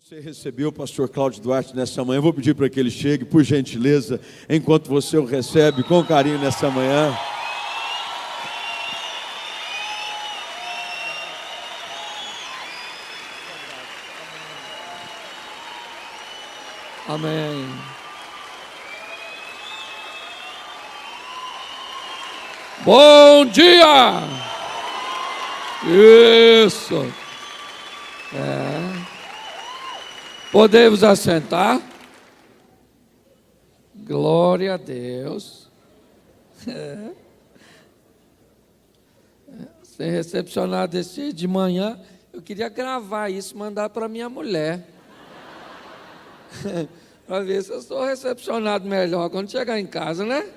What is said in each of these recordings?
Você recebeu o pastor Cláudio Duarte nessa manhã. Eu vou pedir para que ele chegue, por gentileza, enquanto você o recebe com carinho nessa manhã. Amém. Bom dia! Isso. Podemos assentar? Glória a Deus. Ser recepcionado esse de manhã, eu queria gravar isso e mandar para minha mulher. Para ver se eu sou recepcionado melhor quando chegar em casa, né?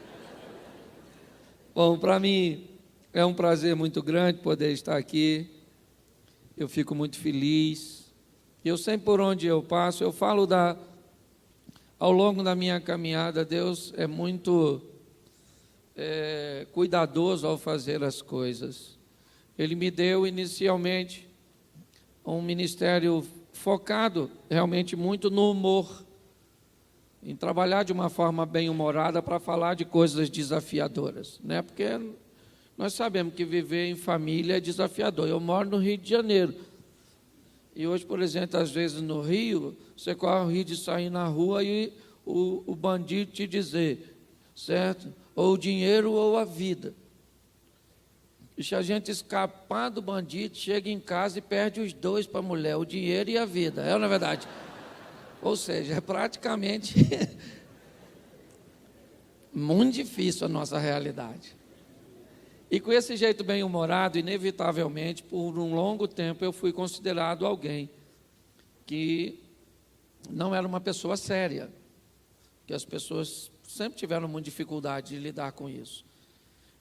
Bom, para mim é um prazer muito grande poder estar aqui. Eu fico muito feliz. Eu sempre, por onde eu passo, eu falo ao longo da minha caminhada, Deus é muito cuidadoso ao fazer as coisas. Ele me deu inicialmente um ministério focado realmente muito no humor, em trabalhar de uma forma bem-humorada para falar de coisas desafiadoras, né? Porque nós sabemos que viver em família é desafiador. Eu moro no Rio de Janeiro. E hoje, por exemplo, às vezes no Rio, você corre o risco de sair na rua e o bandido te dizer, certo? Ou o dinheiro ou a vida. E se a gente escapar do bandido, chega em casa e perde os dois para a mulher, o dinheiro e a vida. É ou não é verdade? Ou seja, é praticamente muito difícil a nossa realidade. E com esse jeito bem-humorado, inevitavelmente, por um longo tempo, eu fui considerado alguém que não era uma pessoa séria, que as pessoas sempre tiveram muita dificuldade de lidar com isso.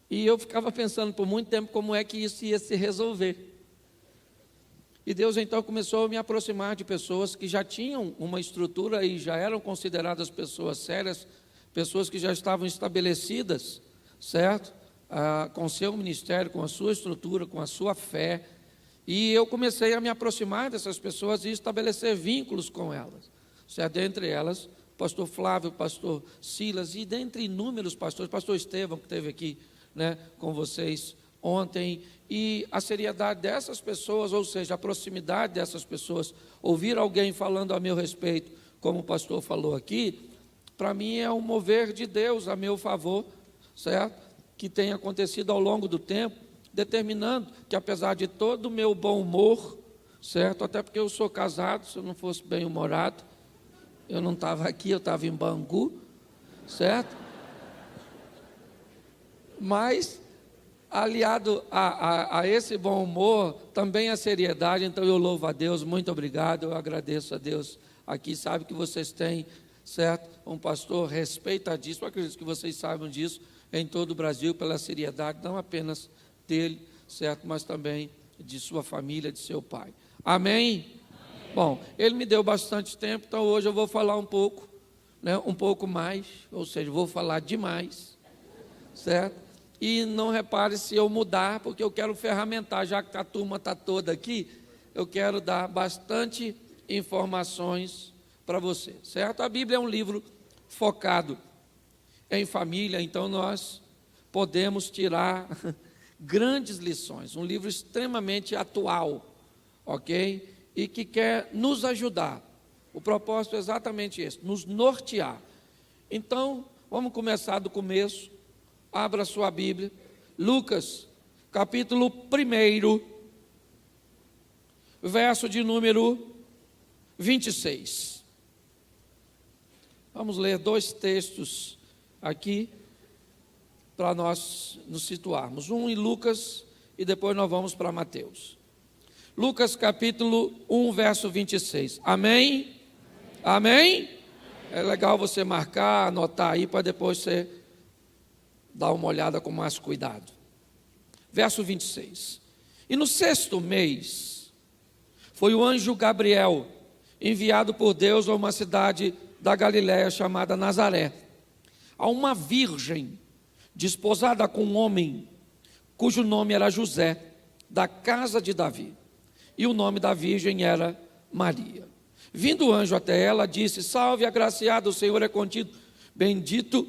E eu ficava pensando por muito tempo como é que isso ia se resolver. E Deus então começou a me aproximar de pessoas que já tinham uma estrutura e já eram consideradas pessoas sérias, pessoas que já estavam estabelecidas, certo? Com seu ministério, com a sua estrutura, com a sua fé. E eu comecei a me aproximar dessas pessoas e estabelecer vínculos com elas. Certo? Dentre elas, pastor Flávio, pastor Silas e dentre inúmeros pastores, pastor Estevão, que esteve aqui, né, com vocês ontem. E a seriedade dessas pessoas, ou seja, a proximidade dessas pessoas, ouvir alguém falando a meu respeito, como o pastor falou aqui, para mim é um mover de Deus a meu favor, certo? Que tem acontecido ao longo do tempo, determinando que, apesar de todo o meu bom humor, certo? Até porque eu sou casado, se eu não fosse bem-humorado, eu não estava aqui, eu estava em Bangu, certo? Mas, aliado a esse bom humor, também a seriedade, então eu louvo a Deus, muito obrigado, eu agradeço a Deus aqui, sabe que vocês têm, certo? Um pastor respeitadíssimo, eu acredito que vocês saibam disso, em todo o Brasil, pela seriedade, não apenas dele, certo, mas também de sua família, de seu pai. Amém? Bom, ele me deu bastante tempo, então hoje eu vou falar um pouco, né, um pouco mais, ou seja, vou falar demais, certo? E não repare se eu mudar, porque eu quero ferramentar, já que a turma está toda aqui, eu quero dar bastante informações para você, certo? A Bíblia é um livro focado em família, então nós podemos tirar grandes lições, um livro extremamente atual, ok? E que quer nos ajudar. O propósito é exatamente esse, nos nortear. Então, vamos começar do começo. Abra sua Bíblia, Lucas, capítulo 1, verso de número 26. Vamos ler dois textos aqui, para nós nos situarmos. Um em Lucas e depois nós vamos para Mateus. Lucas capítulo 1, verso 26. Amém? Amém? É legal você marcar, anotar aí, para depois você dar uma olhada com mais cuidado. Verso 26. E no 6º mês, foi o anjo Gabriel, enviado por Deus a uma cidade da Galiléia chamada Nazaré, a uma virgem desposada com um homem cujo nome era José, da casa de Davi, e o nome da virgem era Maria. Vindo o anjo até ela, disse: salve, agraciada, o Senhor é contigo, bendito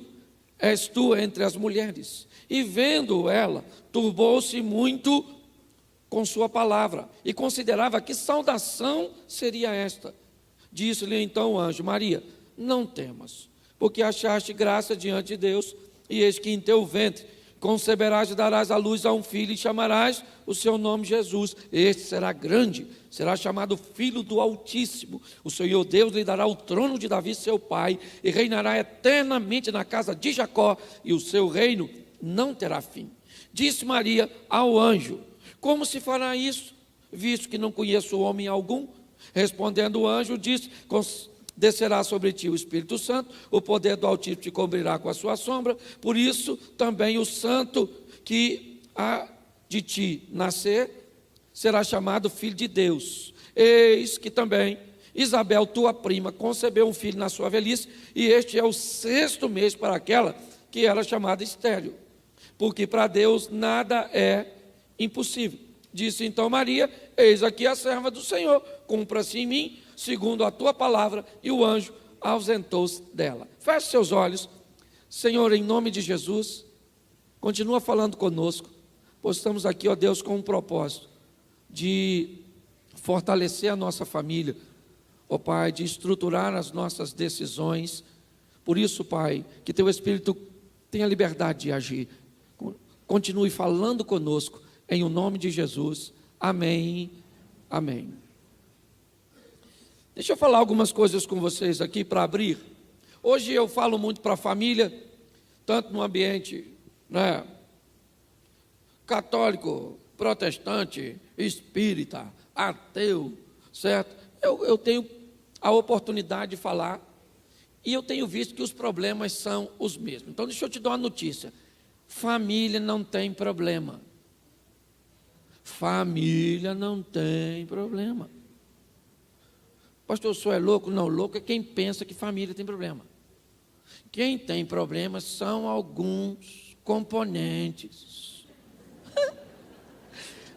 és tu entre as mulheres. E vendo ela, turbou-se muito com sua palavra, e considerava que saudação seria esta. Disse-lhe então o anjo: Maria, não temas, porque achaste graça diante de Deus, e eis que em teu ventre conceberás e darás à luz a um filho, e chamarás o seu nome Jesus. Este será grande, será chamado Filho do Altíssimo. O Senhor Deus lhe dará o trono de Davi, seu pai, e reinará eternamente na casa de Jacó, e o seu reino não terá fim. Disse Maria ao anjo: como se fará isso, visto que não conheço homem algum? Respondendo o anjo, disse: descerá sobre ti o Espírito Santo, o poder do Altíssimo te cobrirá com a sua sombra, por isso também o santo que há de ti nascer será chamado Filho de Deus. Eis que também Isabel, tua prima, concebeu um filho na sua velhice, e este é o 6º mês para aquela que era chamada estéril, porque para Deus nada é impossível. Disse então Maria: eis aqui a serva do Senhor, cumpra-se em mim segundo a tua palavra. E o anjo ausentou-se dela. Feche seus olhos. Senhor, em nome de Jesus, continua falando conosco, pois estamos aqui, ó Deus, com um propósito de fortalecer a nossa família, ó Pai, de estruturar as nossas decisões. Por isso, Pai, que teu Espírito tenha liberdade de agir. Continue falando conosco, em o nome de Jesus. Amém. Amém. Deixa eu falar algumas coisas com vocês aqui para abrir. Hoje eu falo muito para a família, tanto no ambiente, católico, protestante, espírita, ateu, certo? Eu tenho a oportunidade de falar, e eu tenho visto que os problemas são os mesmos. Então deixa eu te dar uma notícia: família não tem problema. Família não tem problema. Pastor, o senhor é louco? Não, louco é quem pensa que família tem problema. Quem tem problema são alguns componentes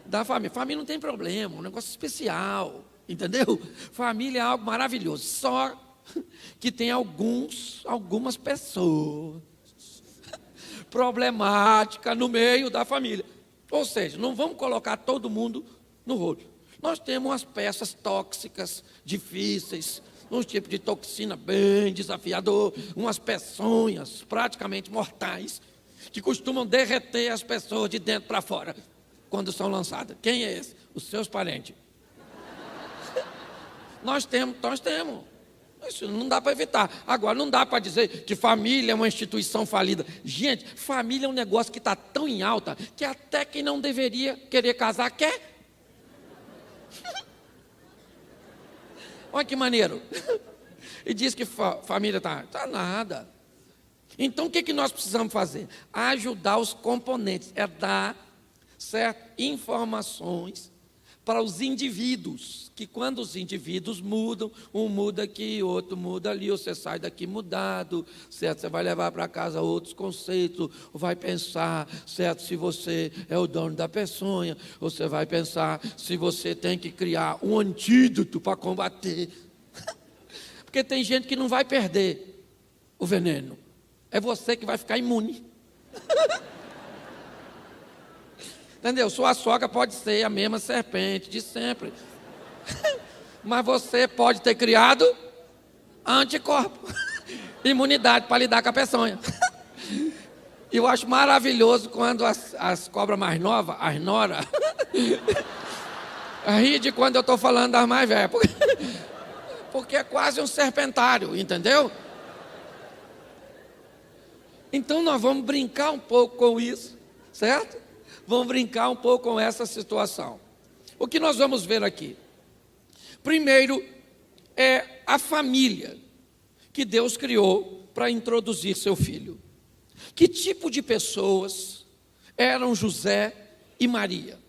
da família. Família não tem problema, um negócio especial, entendeu? Família é algo maravilhoso, só que tem algumas pessoas problemáticas no meio da família. Ou seja, não vamos colocar todo mundo no rolo. Nós temos umas peças tóxicas, difíceis, um tipo de toxina bem desafiador, umas peçonhas praticamente mortais, que costumam derreter as pessoas de dentro para fora, quando são lançadas. Quem é esse? Os seus parentes. Nós temos. Isso não dá para evitar. Agora, não dá para dizer que família é uma instituição falida. Gente, família é um negócio que está tão em alta, que até quem não deveria querer casar quer. Olha que maneiro. E diz que família está nada. Então o que nós precisamos fazer? Ajudar os componentes, é dar, certo, informações para os indivíduos, que quando os indivíduos mudam, um muda aqui, outro muda ali, você sai daqui mudado, certo? Você vai levar para casa outros conceitos, vai pensar, certo, se você é o dono da peçonha, você vai pensar se você tem que criar um antídoto para combater, porque tem gente que não vai perder o veneno, é você que vai ficar imune. Entendeu? Sua sogra pode ser a mesma serpente de sempre, mas você pode ter criado anticorpo, imunidade para lidar com a peçonha. E eu acho maravilhoso quando as cobras mais novas, as noras, ri de quando eu estou falando das mais velhas, porque é quase um serpentário, entendeu? Então nós vamos brincar um pouco com isso, certo? Vamos brincar um pouco com essa situação. O que nós vamos ver aqui? Primeiro, é a família que Deus criou para introduzir seu filho. Que tipo de pessoas eram José e Maria?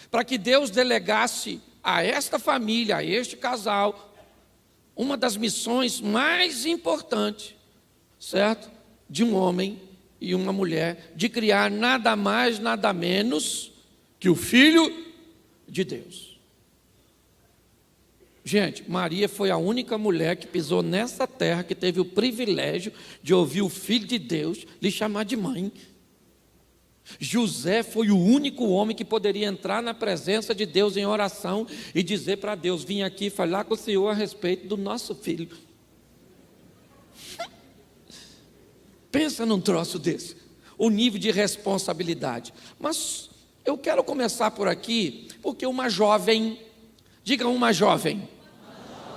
Para que Deus delegasse a esta família, a este casal, uma das missões mais importantes, certo? De um homem e uma mulher, de criar nada mais, nada menos que o Filho de Deus. Gente, Maria foi a única mulher que pisou nessa terra que teve o privilégio de ouvir o Filho de Deus lhe chamar de mãe. José foi o único homem que poderia entrar na presença de Deus em oração e dizer para Deus: vim aqui falar com o Senhor a respeito do nosso filho. Pensa num troço desse, o nível de responsabilidade. Mas eu quero começar por aqui, porque uma jovem, diga uma jovem.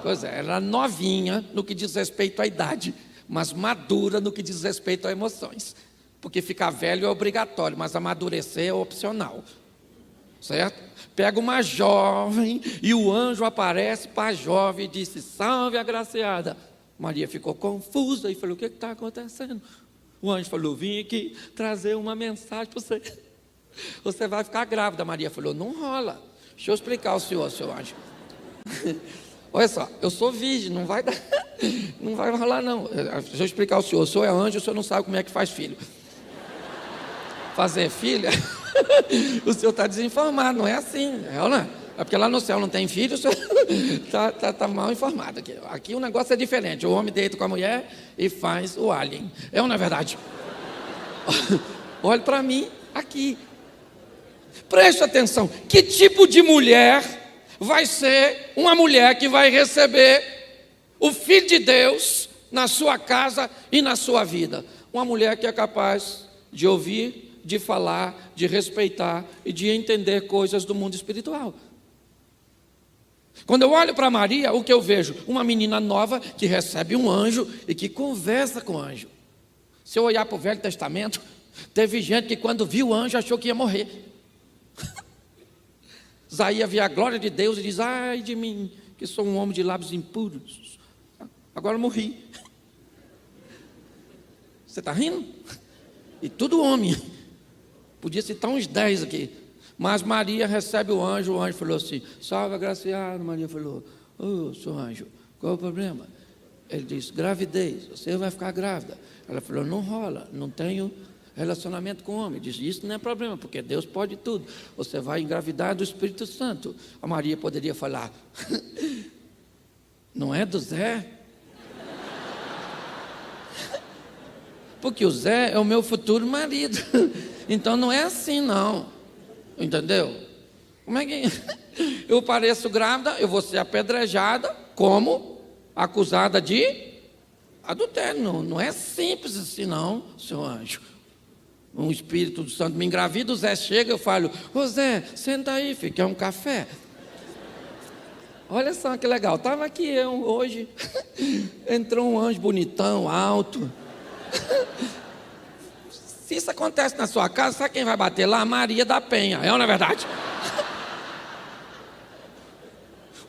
Pois é, ela é novinha no que diz respeito à idade, mas madura no que diz respeito a emoções. Porque ficar velho é obrigatório, mas amadurecer é opcional. Certo? Pega uma jovem e o anjo aparece para a jovem e disse: salve, agraciada. Maria ficou confusa e falou: o que está acontecendo? O anjo falou: vim aqui trazer uma mensagem para você. Você vai ficar grávida. Maria falou: não rola. Deixa eu explicar ao senhor, seu anjo. Olha só, eu sou virgem, não vai dar, não vai rolar não. Deixa eu explicar ao senhor: o senhor é anjo, o senhor não sabe como é que faz filho. Fazer filha, o senhor está desinformado, não é assim, não é? É porque lá no céu não tem filho, o senhor está mal informado. Aqui o negócio é diferente, o homem deita com a mulher e faz o alien, é ou não é verdade? Olhe para mim aqui, preste atenção, que tipo de mulher vai ser uma mulher que vai receber o Filho de Deus na sua casa e na sua vida? Uma mulher que é capaz de ouvir, de falar, de respeitar e de entender coisas do mundo espiritual. Quando eu olho para Maria, o que eu vejo? Uma menina nova que recebe um anjo e que conversa com o anjo. Se eu olhar para o Velho Testamento, teve gente que quando viu o anjo achou que ia morrer. Isaías vê a glória de Deus e diz: ai de mim, que sou um homem de lábios impuros, agora eu morri. Você está rindo? E tudo homem. Podia citar uns 10 aqui. Mas Maria recebe o anjo falou assim: salve, agraciado. Maria falou: ô, seu anjo, qual é o problema? Ele disse: gravidez, você vai ficar grávida. Ela falou: não rola, não tenho relacionamento com homem. Disse: isso não é problema, porque Deus pode tudo. Você vai engravidar do Espírito Santo. A Maria poderia falar: não é do Zé? Porque o Zé é o meu futuro marido. Então não é assim não. Entendeu? Como é que eu pareço grávida, eu vou ser apedrejada como acusada de adultério? Não é simples assim não, seu anjo. Um Espírito Santo me engravida, o Zé chega, eu falo: ô Zé, senta aí, filho, quer um café? Olha só que legal, estava aqui eu hoje, entrou um anjo bonitão, alto. Se isso acontece na sua casa, sabe quem vai bater lá? Maria da Penha, é ou não é verdade?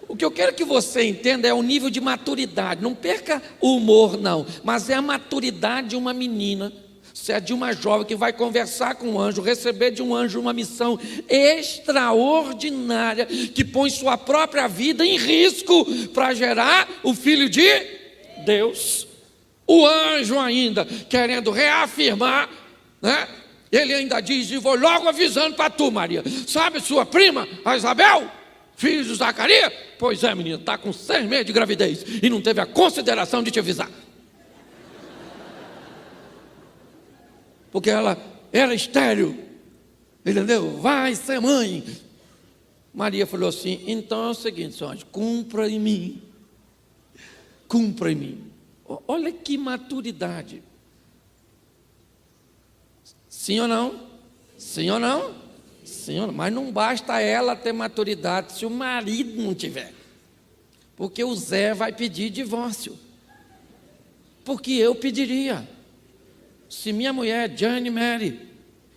O que eu quero que você entenda é o nível de maturidade. Não perca o humor não, mas é a maturidade de uma menina, se é de uma jovem que vai conversar com um anjo, receber de um anjo uma missão extraordinária, que põe sua própria vida em risco para gerar o Filho de Deus. O anjo ainda querendo reafirmar, né? Ele ainda diz: e vou logo avisando para tu, Maria, sabe sua prima, a Isabel, filho de Zacarias? Pois é, menina, está com 6 meses de gravidez e não teve a consideração de te avisar. Porque ela era estéril, entendeu? Vai ser mãe. Maria falou assim: então é o seguinte, seu anjo, cumpra em mim. Cumpra em mim. Olha que maturidade. Sim ou não? Sim ou não? Sim ou não? Mas não basta ela ter maturidade se o marido não tiver. Porque o Zé vai pedir divórcio. Porque eu pediria. Se minha mulher, Jane Mary,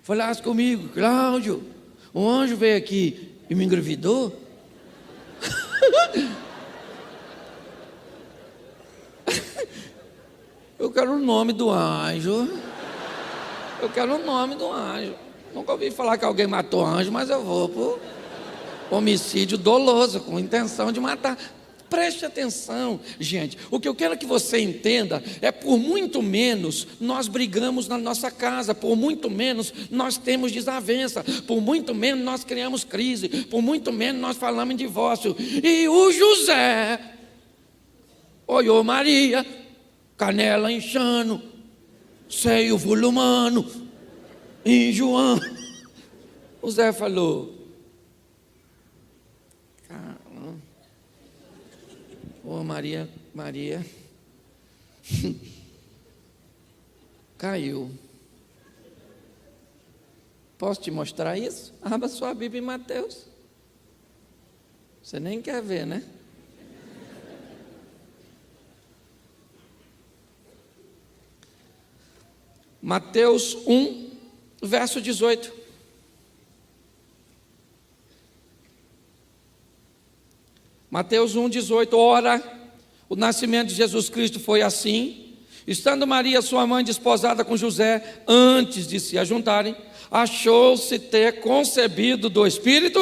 falasse comigo: Cláudio, um anjo veio aqui e me engravidou. Eu quero o nome do anjo. Eu quero o nome do anjo. Nunca ouvi falar que alguém matou anjo, mas eu vou por homicídio doloso, com intenção de matar. Preste atenção, gente. O que eu quero que você entenda é, por muito menos nós brigamos na nossa casa, por muito menos nós temos desavença, por muito menos nós criamos crise, por muito menos nós falamos em divórcio. E o José olhou Maria, canela inchando, seio volumano, enjoando. O Zé falou: ô Maria, caiu. Posso te mostrar isso? Abra sua Bíblia em Mateus. Você nem quer ver, né? Mateus 1, verso 18. Mateus 1, 18. Ora, o nascimento de Jesus Cristo foi assim: estando Maria, sua mãe, desposada com José, antes de se ajuntarem, achou-se ter concebido do Espírito.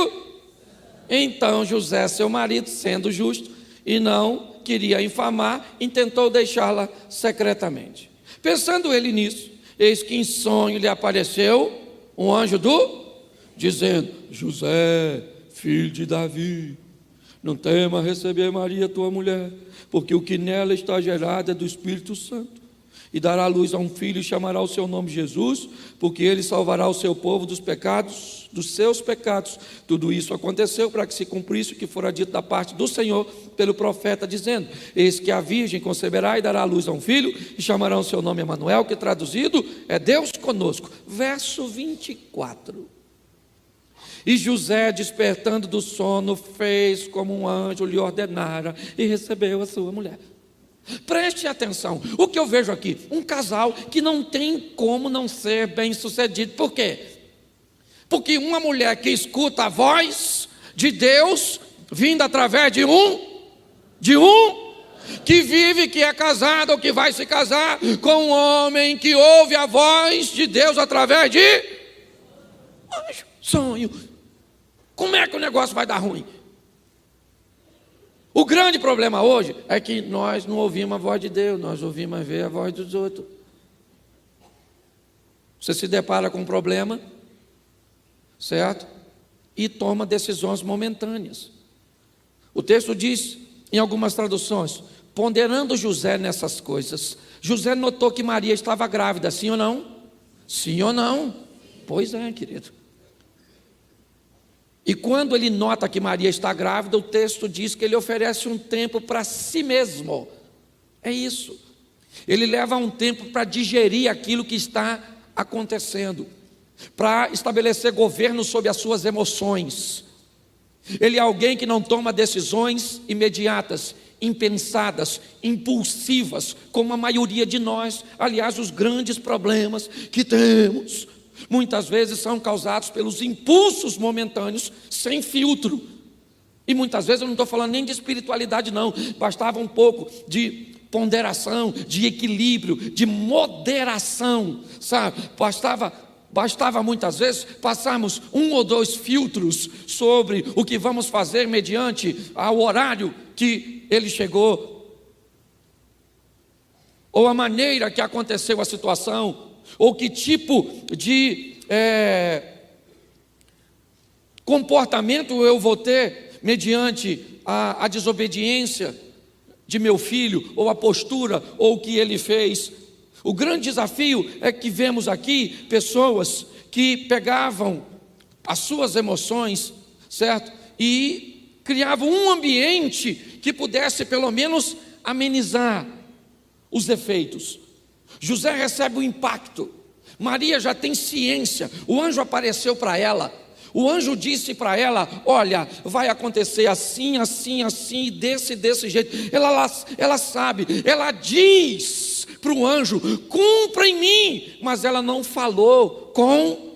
Então José, seu marido, sendo justo e não queria infamar, intentou deixá-la secretamente. Pensando ele nisso, eis que em sonho lhe apareceu um anjo dizendo: José, filho de Davi, não tema receber Maria, tua mulher, porque o que nela está gerado é do Espírito Santo. E dará luz a um filho e chamará o seu nome Jesus, porque ele salvará o seu povo dos pecados, dos seus pecados. Tudo isso aconteceu para que se cumprisse o que fora dito da parte do Senhor pelo profeta, dizendo: eis que a virgem conceberá e dará luz a um filho, e chamará o seu nome Emanuel, que traduzido é Deus conosco. Verso 24. E José, despertando do sono, fez como um anjo lhe ordenara e recebeu a sua mulher. Preste atenção, o que eu vejo aqui? Um casal que não tem como não ser bem sucedido. Por quê? Porque uma mulher que escuta a voz de Deus vinda através de um que vive, que é casado ou que vai se casar com um homem que ouve a voz de Deus através de anjo. Sonho. Como é que o negócio vai dar ruim? O grande problema hoje é que nós não ouvimos a voz de Deus, nós ouvimos ver a voz dos outros. Você se depara com um problema, certo? E toma decisões momentâneas. O texto diz, em algumas traduções, ponderando José nessas coisas, José notou que Maria estava grávida, sim ou não? Sim ou não? Pois é, querido. E quando ele nota que Maria está grávida, o texto diz que ele oferece um tempo para si mesmo. É isso. Ele leva um tempo para digerir aquilo que está acontecendo, para estabelecer governo sobre as suas emoções. Ele é alguém que não toma decisões imediatas, impensadas, impulsivas, como a maioria de nós. Aliás, os grandes problemas que temos muitas vezes são causados pelos impulsos momentâneos, sem filtro. E muitas vezes eu não estou falando nem de espiritualidade não, bastava um pouco de ponderação, de equilíbrio, de moderação, sabe? Bastava muitas vezes passarmos 1 ou 2 filtros sobre o que vamos fazer mediante ao horário que ele chegou, ou a maneira que aconteceu a situação, ou que tipo de comportamento eu vou ter mediante a desobediência de meu filho, ou a postura, ou o que ele fez. O grande desafio é que vemos aqui pessoas que pegavam as suas emoções, certo? E criavam um ambiente que pudesse pelo menos amenizar os efeitos. José recebe o impacto, Maria já tem ciência, o anjo apareceu para ela, o anjo disse para ela: olha, vai acontecer assim, assim, assim, e desse jeito. Ela sabe, ela diz para o anjo: cumpra em mim, mas ela não falou com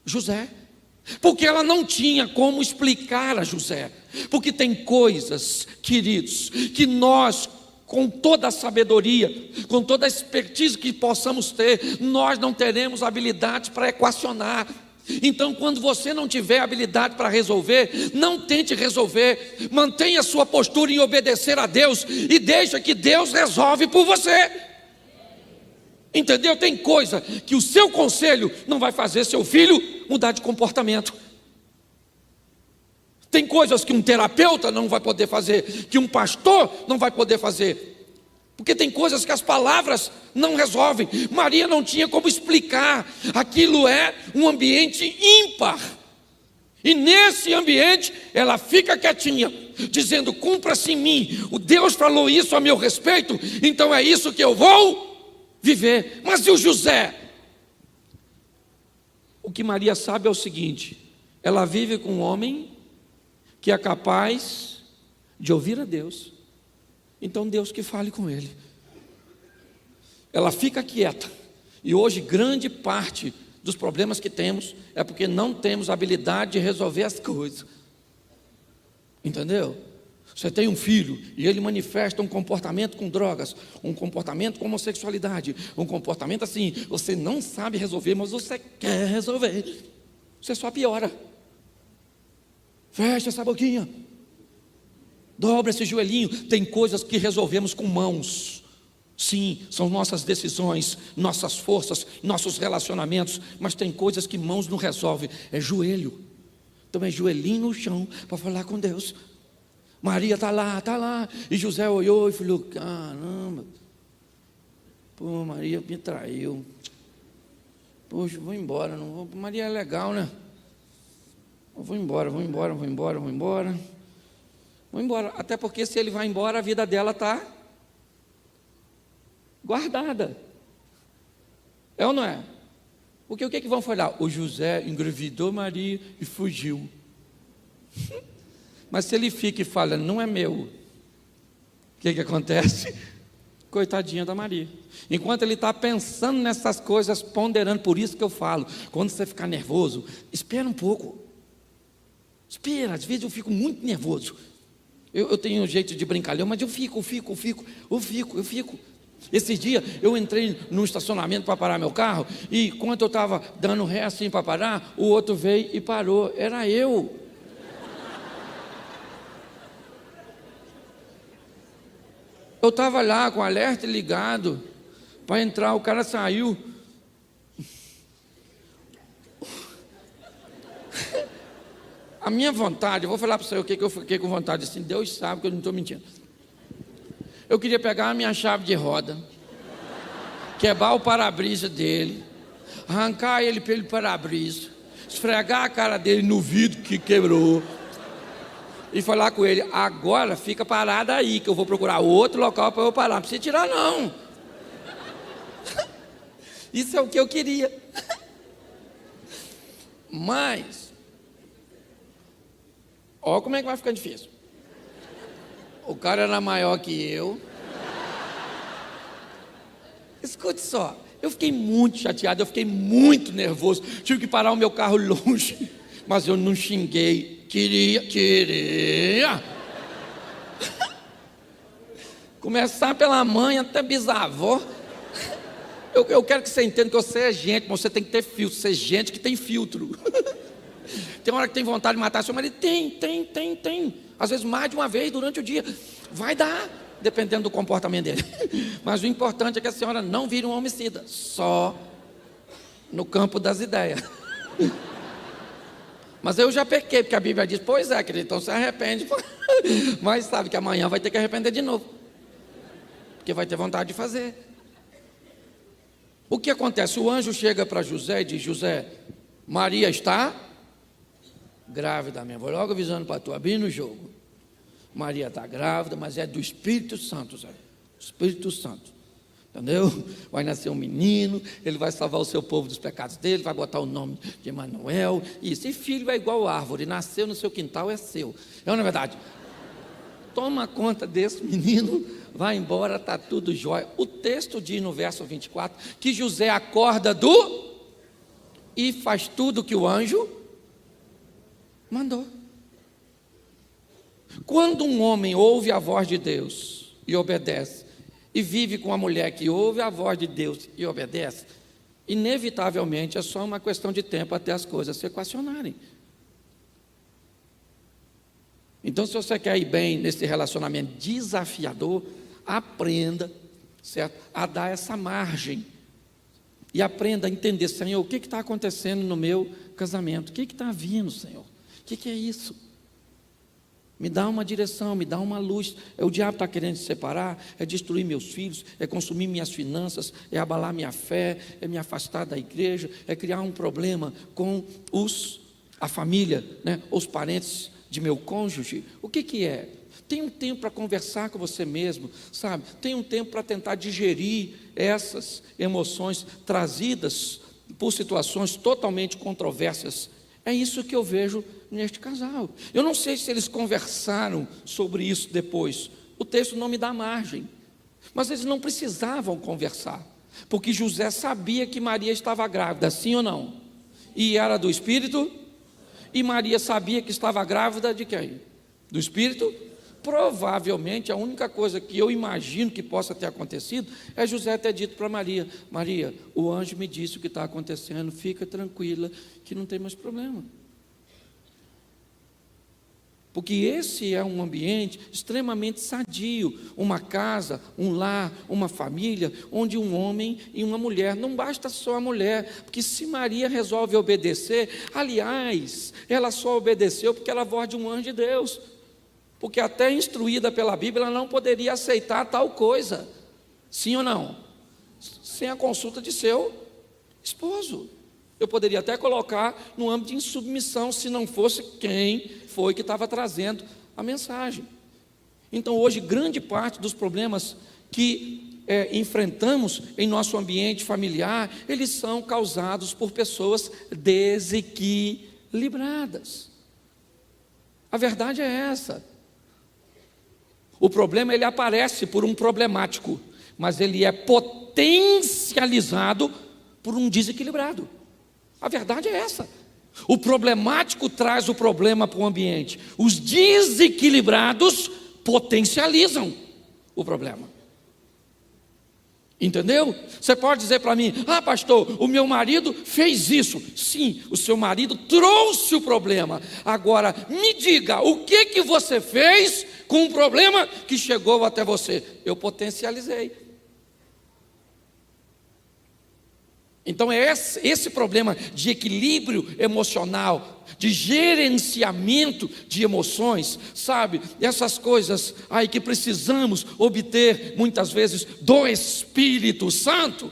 José, porque ela não tinha como explicar a José, porque tem coisas, queridos, que nós, com toda a sabedoria, com toda a expertise que possamos ter, nós não teremos habilidade para equacionar. Então, quando você não tiver habilidade para resolver, não tente resolver, mantenha sua postura em obedecer a Deus e deixa que Deus resolve por você. Entendeu? Tem coisa que o seu conselho não vai fazer seu filho mudar de comportamento. Tem coisas que um terapeuta não vai poder fazer, que um pastor não vai poder fazer. Porque tem coisas que as palavras não resolvem. Maria não tinha como explicar. Aquilo é um ambiente ímpar. E nesse ambiente, ela fica quietinha, dizendo: cumpra-se em mim. O Deus falou isso a meu respeito, então é isso que eu vou viver. Mas e o José? O que Maria sabe é o seguinte: ela vive com um homem que é capaz de ouvir a Deus. Então Deus que fale com ele. Ela fica quieta. E hoje grande parte dos problemas que temos é porque não temos habilidade de resolver as coisas. Entendeu? Você tem um filho e ele manifesta um comportamento com drogas, um comportamento com homossexualidade, um comportamento assim, você não sabe resolver, mas você quer resolver. Você só piora. Fecha essa boquinha. Dobra esse joelhinho. Tem coisas que resolvemos com mãos. Sim, são nossas decisões, nossas forças, nossos relacionamentos. Mas tem coisas que mãos não resolvem. É joelho. Então é joelhinho no chão para falar com Deus. Maria está lá. E José olhou e falou: caramba, pô, Maria me traiu. Poxa, vou embora. Não vou. Maria é legal, né? Eu vou embora. Vou embora, até porque se ele vai embora, a vida dela está guardada. É ou não é? Porque o que é que vão falar? O José engravidou Maria e fugiu. Mas se ele fica e fala: não é meu, o que é que acontece? Coitadinha da Maria. Enquanto ele está pensando nessas coisas, ponderando, por isso que eu falo, quando você ficar nervoso, espera um pouco. Espera, às vezes eu fico muito nervoso. Eu tenho um jeito de brincalhão, mas eu fico. Esse dia eu entrei num estacionamento para parar meu carro, e quando eu estava dando ré assim para parar, o outro veio e parou. Era eu. Eu estava lá com o alerta ligado para entrar, o cara saiu. A minha vontade, eu vou falar para você o que eu fiquei com vontade, assim, Deus sabe que eu não estou mentindo. Eu queria pegar a minha chave de roda, quebrar o para-brisa dele, arrancar ele pelo para-brisa, esfregar a cara dele no vidro que quebrou e falar com ele: agora fica parado aí, que eu vou procurar outro local para eu parar. Não precisa tirar, não. Isso é o que eu queria. Mas olha como é que vai ficar difícil. O cara era maior que eu. Escute só, eu fiquei muito chateado, eu fiquei muito nervoso. Tive que parar o meu carro longe, mas eu não xinguei. Queria. Começar pela mãe até bisavó. Eu quero que você entenda que você é gente, mas você tem que ter filtro. Você é gente que tem filtro. Tem hora que tem vontade de matar seu marido? Tem. Às vezes mais de uma vez durante o dia. Vai dar, dependendo do comportamento dele. Mas o importante é que a senhora não vire um homicida. Só no campo das ideias. Mas eu já pequei, porque a Bíblia diz: pois é, querido, então se arrepende. Mas sabe que amanhã vai ter que arrepender de novo. Porque vai ter vontade de fazer. O que acontece? O anjo chega para José e diz: José, Maria está grávida mesmo. Vou logo avisando para tu, abrindo o jogo. Maria está grávida, mas é do Espírito Santo, Zé. Espírito Santo. Entendeu? Vai nascer um menino, ele vai salvar o seu povo dos pecados dele, vai botar o nome de Emanuel. Isso. E filho é igual árvore, nasceu no seu quintal, é seu. Não é verdade? Toma conta desse menino, vai embora, está tudo jóia. O texto diz no verso 24 que José acorda e faz tudo que o anjo mandou. Quando um homem ouve a voz de Deus e obedece, e vive com uma mulher que ouve a voz de Deus e obedece, inevitavelmente é só uma questão de tempo até as coisas se equacionarem. Então, se você quer ir bem nesse relacionamento desafiador, aprenda, certo, a dar essa margem. E aprenda a entender, Senhor, o que está acontecendo no meu casamento? O que está vindo, Senhor? O que é isso? Me dá uma direção, me dá uma luz. O diabo está querendo se separar, é destruir meus filhos, é consumir minhas finanças, é abalar minha fé, é me afastar da igreja, é criar um problema com a família, né, os parentes de meu cônjuge. O que é? Tem um tempo para conversar com você mesmo, sabe? Tem um tempo para tentar digerir essas emoções trazidas por situações totalmente controversas. É isso que eu vejo neste casal. Eu não sei se eles conversaram sobre isso depois. O texto não me dá margem. Mas eles não precisavam conversar, porque José sabia que Maria estava grávida, sim ou não? E era do Espírito. E Maria sabia que estava grávida de quem? Do Espírito. Provavelmente a única coisa que eu imagino que possa ter acontecido é José ter dito para Maria: Maria, o anjo me disse o que está acontecendo, fica tranquila que não tem mais problema. Porque esse é um ambiente extremamente sadio, uma casa, um lar, uma família, onde um homem e uma mulher, não basta só a mulher, porque se Maria resolve obedecer, aliás, ela só obedeceu porque ela é a voz de um anjo de Deus, porque até instruída pela Bíblia, ela não poderia aceitar tal coisa, sim ou não? Sem a consulta de seu esposo. Eu poderia até colocar no âmbito de insubmissão, se não fosse quem foi que estava trazendo a mensagem. Então hoje grande parte dos problemas que enfrentamos em nosso ambiente familiar, eles são causados por pessoas desequilibradas. A verdade é essa. O problema ele aparece por um problemático, mas ele é potencializado por um desequilibrado. A verdade é essa. O problemático traz o problema para o ambiente. Os desequilibrados potencializam o problema. Entendeu? Você pode dizer para mim: ah, pastor, o meu marido fez isso. Sim, o seu marido trouxe o problema. Agora, me diga, o que você fez com o problema que chegou até você? Eu potencializei. Então é esse problema de equilíbrio emocional, de gerenciamento de emoções, sabe? Essas coisas aí que precisamos obter muitas vezes do Espírito Santo,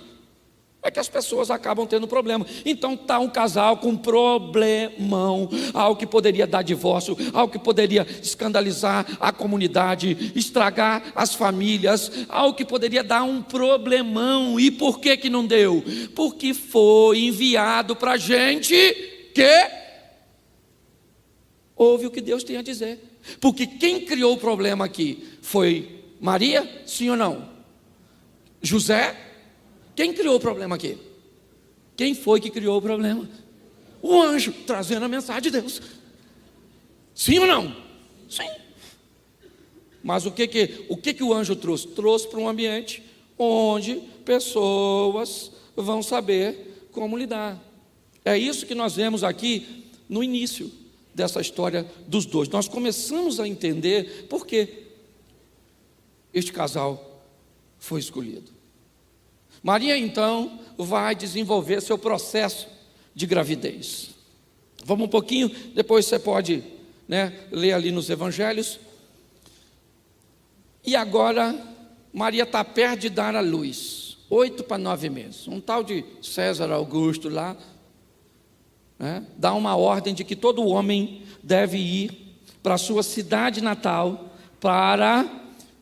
é que as pessoas acabam tendo problema. Então está um casal com problemão, algo que poderia dar divórcio, algo que poderia escandalizar a comunidade, estragar as famílias, algo que poderia dar um problemão. E por que não deu? Porque foi enviado para a gente que ouve o que Deus tem a dizer. Porque quem criou o problema aqui foi Maria, sim ou não? José? Quem criou o problema aqui? Quem foi que criou o problema? O anjo, trazendo a mensagem de Deus. Sim ou não? Sim. Mas o que o anjo trouxe? Trouxe para um ambiente onde pessoas vão saber como lidar. É isso que nós vemos aqui no início dessa história dos dois. Nós começamos a entender por que este casal foi escolhido. Maria, então, vai desenvolver seu processo de gravidez. Vamos um pouquinho, depois você pode, ler ali nos evangelhos. E agora, Maria está perto de dar à luz, 8 para 9 meses. Um tal de César Augusto lá, dá uma ordem de que todo homem deve ir para a sua cidade natal para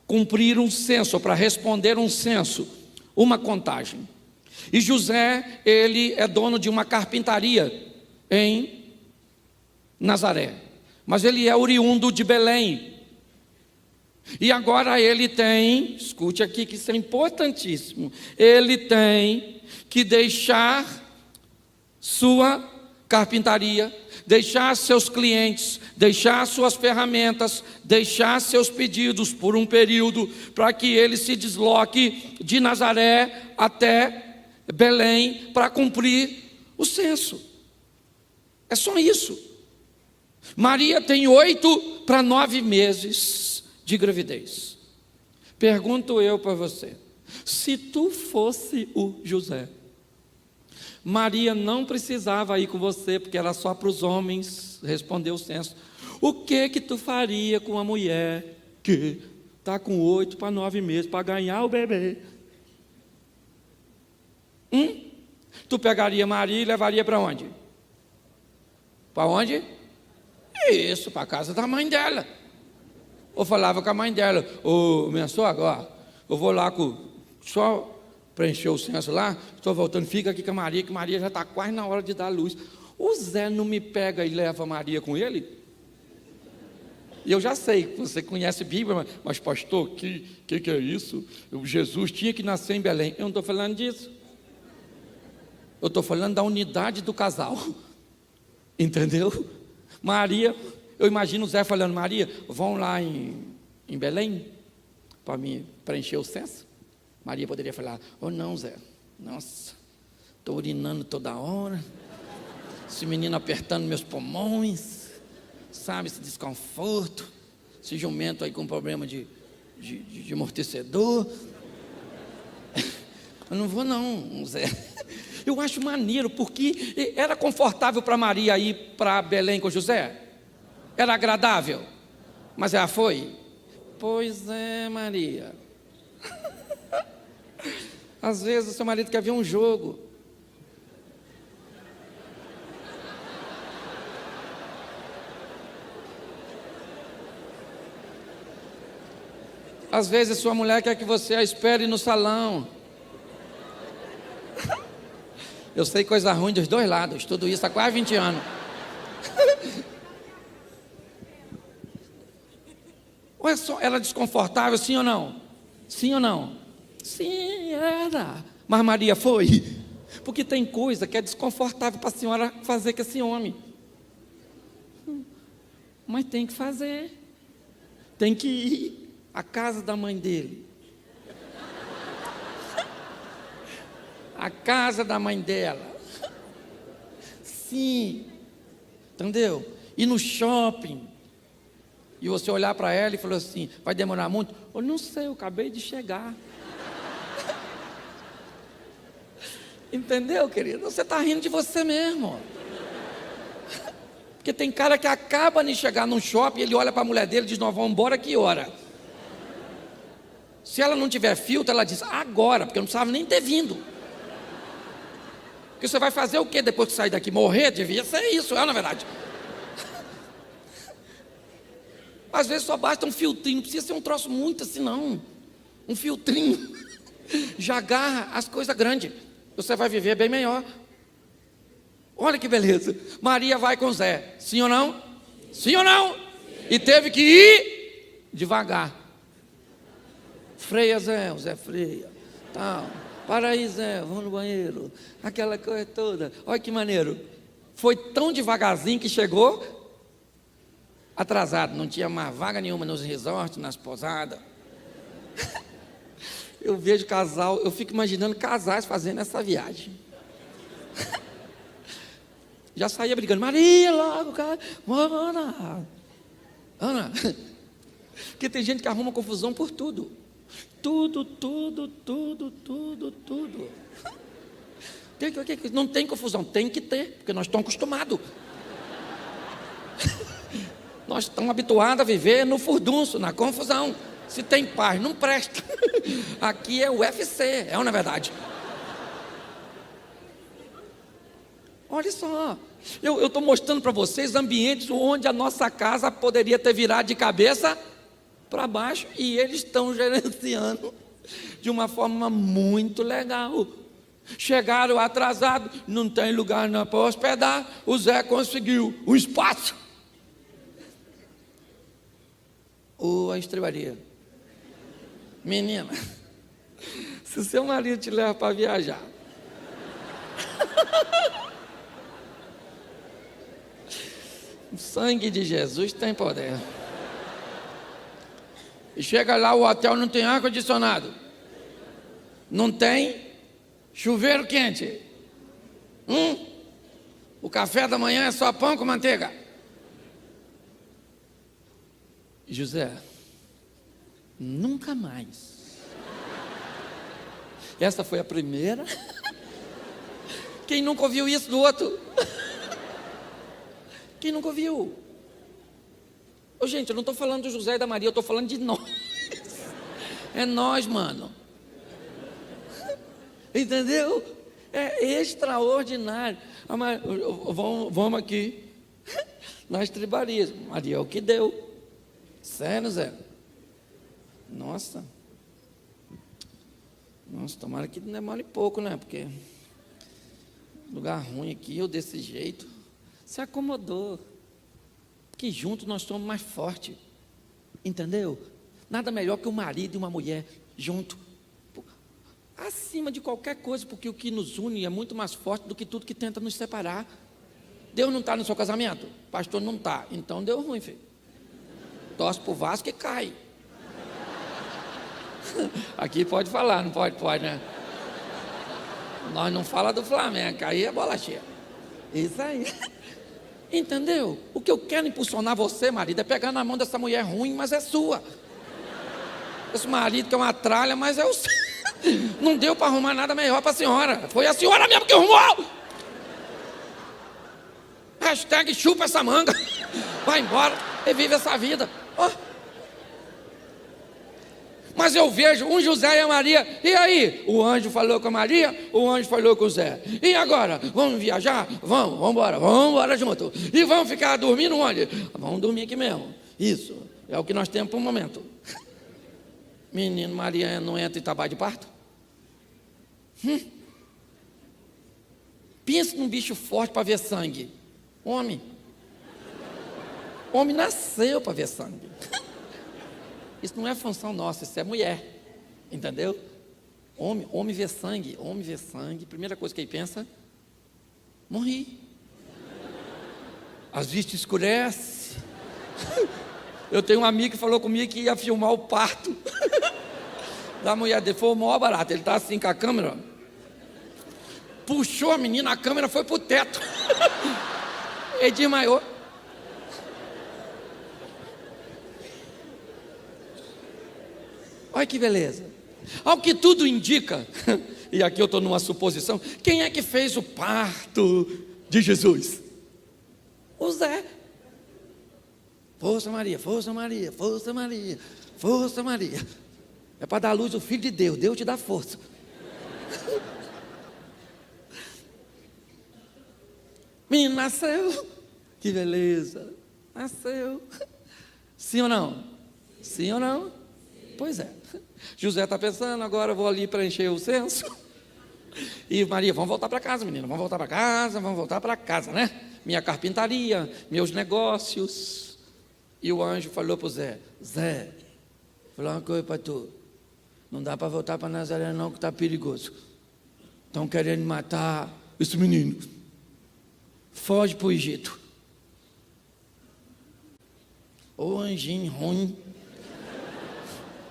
cumprir um censo, para responder um censo, uma contagem. E José, ele é dono de uma carpintaria em Nazaré, mas ele é oriundo de Belém. E agora ele tem, escute aqui que isso é importantíssimo, ele tem que deixar sua carpintaria, deixar seus clientes, deixar suas ferramentas, deixar seus pedidos por um período, para que ele se desloque de Nazaré até Belém para cumprir o censo. É só isso. Maria tem 8 para 9 meses de gravidez. Pergunto eu para você, se tu fosse o José, Maria não precisava ir com você, porque era só para os homens responder o censo. O que tu faria com uma mulher que está com 8 para 9 meses para ganhar o bebê? Tu pegaria Maria e levaria para onde? Para onde? Isso, para a casa da mãe dela. Ou falava com a mãe dela, ô minha sogra, eu vou lá só preencher o censo lá, estou voltando, fica aqui com a Maria, que Maria já está quase na hora de dar luz. O Zé não me pega e leva a Maria com ele? E eu já sei que você conhece a Bíblia, mas pastor, que é isso? Jesus tinha que nascer em Belém. Eu não estou falando disso. Eu estou falando da unidade do casal. Entendeu? Maria, eu imagino o Zé falando, Maria, vão lá em Belém para me preencher o censo? Maria poderia falar, não, Zé, nossa, estou urinando toda hora, esse menino apertando meus pulmões, sabe, esse desconforto, esse jumento aí com problema de amortecedor. Eu não vou não, Zé. Eu acho maneiro, porque era confortável para Maria ir para Belém com José? Era agradável? Mas ela foi? Pois é, Maria. Às vezes o seu marido quer ver um jogo. Às vezes sua mulher quer que você a espere no salão. Eu sei coisa ruim dos dois lados, tudo isso há quase 20 anos. Olha só, era desconfortável, sim ou não? Sim ou não? Sim, era. Mas Maria foi? Porque tem coisa que é desconfortável para a senhora fazer com esse homem. Mas tem que fazer. Tem que ir à casa da mãe dele. A casa da mãe dela. Sim. Entendeu? Ir no shopping. E você olhar para ela e falar assim, vai demorar muito? Eu não sei, eu acabei de chegar. Entendeu, querido? Você está rindo de você mesmo. Porque tem cara que acaba de chegar num shopping, ele olha para a mulher dele e diz, nós vamos embora, que hora? Se ela não tiver filtro, ela diz, agora, porque eu não precisava nem ter vindo. Porque você vai fazer o quê depois que sair daqui? Morrer? Devia ser isso, na verdade. Às vezes só basta um filtrinho, não precisa ser um troço muito assim não. Um filtrinho já agarra as coisas grandes. Você vai viver bem melhor. Olha que beleza. Maria vai com Zé, sim ou não? Sim ou não? E teve que ir devagar. Freia, Zé, o Zé freia. Tal. Para aí, Zé, vamos no banheiro. Aquela coisa toda. Olha que maneiro. Foi tão devagarzinho que chegou atrasado. Não tinha mais vaga nenhuma nos resorts, nas pousadas. Eu vejo casal, eu fico imaginando casais fazendo essa viagem. Já saía brigando. Maria, logo, cara. Ana. Porque tem gente que arruma confusão por tudo. Tudo. Não tem confusão, tem que ter, porque nós estamos acostumados. Nós estamos habituados a viver no furdunço, na confusão. Se tem paz, não presta. Aqui é o UFC, não é verdade? Olha só, eu estou mostrando para vocês ambientes onde a nossa casa poderia ter virado de cabeça para baixo e eles estão gerenciando de uma forma muito legal. Chegaram atrasados, não tem lugar para hospedar, o Zé conseguiu um espaço. A estrebaria. Menina, se o seu marido te leva para viajar, o sangue de Jesus tem poder. E chega lá, o hotel não tem ar-condicionado. Não tem Chuveiro quente. O café da manhã é só pão com manteiga. José, nunca mais. Essa foi a primeira. Quem nunca ouviu isso do outro? Quem nunca ouviu? Ô, gente, eu não estou falando do José e da Maria, eu estou falando de nós. É nós, mano. Entendeu? É extraordinário. Vamos aqui nas tribarias. Maria é o que deu. Sério, Zé? Nossa, tomara que não demore pouco, né? Porque lugar ruim aqui, eu desse jeito. Se acomodou. Que juntos nós somos mais fortes. Entendeu? Nada melhor que um marido e uma mulher junto. Acima de qualquer coisa, porque o que nos une é muito mais forte do que tudo que tenta nos separar. Deus não está no seu casamento? Pastor não está. Então deu ruim, filho. Torce pro Vasco e cai. Aqui pode falar, não pode? Pode, né? Nós não fala do Flamengo, aí é bola cheia. Isso aí. Entendeu? O que eu quero impulsionar você, marido, é pegar na mão dessa mulher ruim, mas é sua. Esse marido que é uma tralha, mas é o seu. Não deu para arrumar nada melhor para a senhora. Foi a senhora mesmo que arrumou. Hashtag chupa essa manga. Vai embora e vive essa vida. Oh. Mas eu vejo um José e a Maria. E aí? O anjo falou com a Maria, o anjo falou com o Zé. E agora? Vamos viajar? Vamos embora junto. E vamos ficar dormindo onde? Vamos dormir aqui mesmo. Isso, é o que nós temos por um momento. Menino, Maria não entra em trabalho de parto? Pensa num bicho forte para ver sangue. Homem nasceu para ver sangue. Isso não é função nossa, isso é mulher. Entendeu? Homem vê sangue. Primeira coisa que ele pensa: morri. As vistas escurecem. Eu tenho um amigo que falou comigo que ia filmar o parto da mulher dele. Foi o maior barato. Ele está assim com a câmera. Puxou a menina, a câmera foi pro teto. Ele desmaiou. Olha que beleza. Ao que tudo indica, e aqui eu estou numa suposição, quem é que fez o parto de Jesus? O Zé. Força Maria, força Maria, força Maria, força Maria. É para dar à luz o Filho de Deus, Deus te dá força. Menino nasceu, que beleza, nasceu. Sim ou não? Sim ou não? Pois é. José está pensando, agora eu vou ali preencher o censo. E Maria, vamos voltar para casa, menina, vamos voltar para casa, né? Minha carpintaria, meus negócios. E o anjo falou para o Zé: Zé, vou falar uma coisa para tu. Não dá para voltar para Nazaré não, que está perigoso. Estão querendo matar esse menino. Foge para o Egito. Ô anjinho ruim.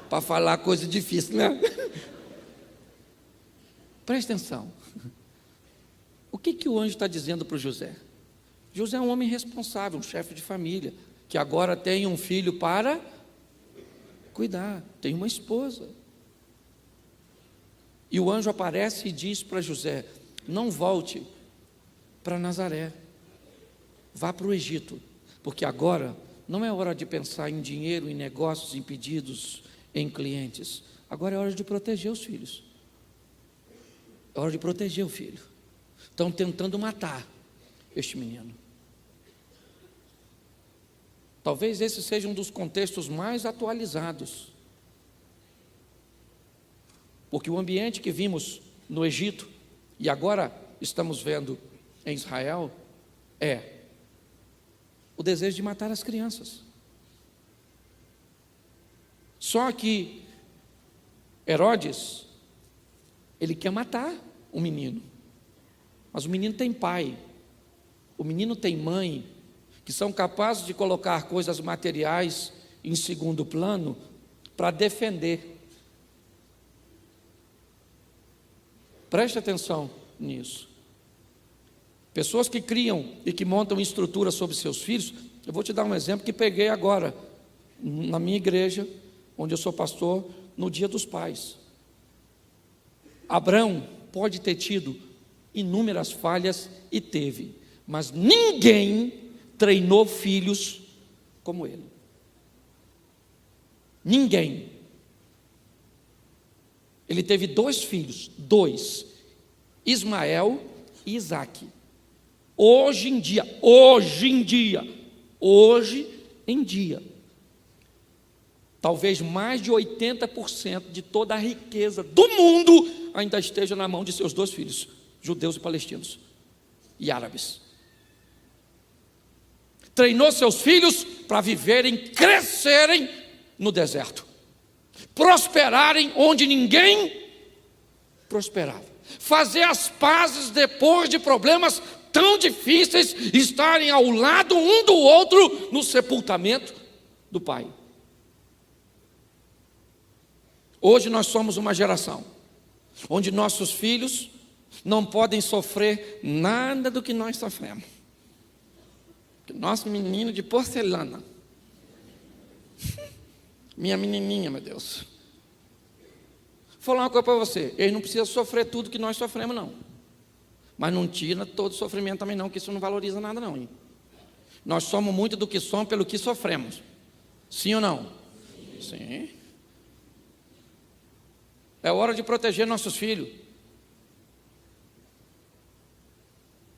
Para falar coisa difícil, né? Presta atenção. O que o anjo está dizendo para o José? José é um homem responsável, um chefe de família, que agora tem um filho para cuidar, tem uma esposa. E o anjo aparece e diz para José: não volte para Nazaré, vá para o Egito, porque agora não é hora de pensar em dinheiro, em negócios, em pedidos, em clientes. Agora é hora de proteger os filhos. É hora de proteger o filho. Estão tentando matar este menino. Talvez esse seja um dos contextos mais atualizados. Porque o ambiente que vimos no Egito e agora estamos vendo em Israel é o desejo de matar as crianças. Só que Herodes, ele quer matar o menino. Mas o menino tem pai, o menino tem mãe, que são capazes de colocar coisas materiais em segundo plano para defender. Preste atenção nisso. Pessoas que criam e que montam estrutura sobre seus filhos. Eu vou te dar um exemplo que peguei agora, na minha igreja, onde eu sou pastor, no Dia dos Pais. Abraão pode ter tido inúmeras falhas, e teve, mas ninguém treinou filhos como ele. Ninguém. Ele teve 2 filhos, 2, Ismael e Isaque. Hoje em dia, talvez mais de 80% de toda a riqueza do mundo ainda esteja na mão de seus 2 filhos, judeus e palestinos, e árabes. Treinou seus filhos para viverem, crescerem no deserto, prosperarem onde ninguém prosperava, fazer as pazes depois de problemas tão difíceis, estarem ao lado um do outro no sepultamento do pai. Hoje nós somos uma geração onde nossos filhos não podem sofrer nada do que nós sofremos. Nosso menino de porcelana, minha menininha, meu Deus. Vou falar uma coisa para você: eles não precisam sofrer tudo que nós sofremos, não. Mas não tira todo o sofrimento também, não, que isso não valoriza nada, não, hein? Nós somos muito do que somos pelo que sofremos. Sim ou não? Sim. É hora de proteger nossos filhos.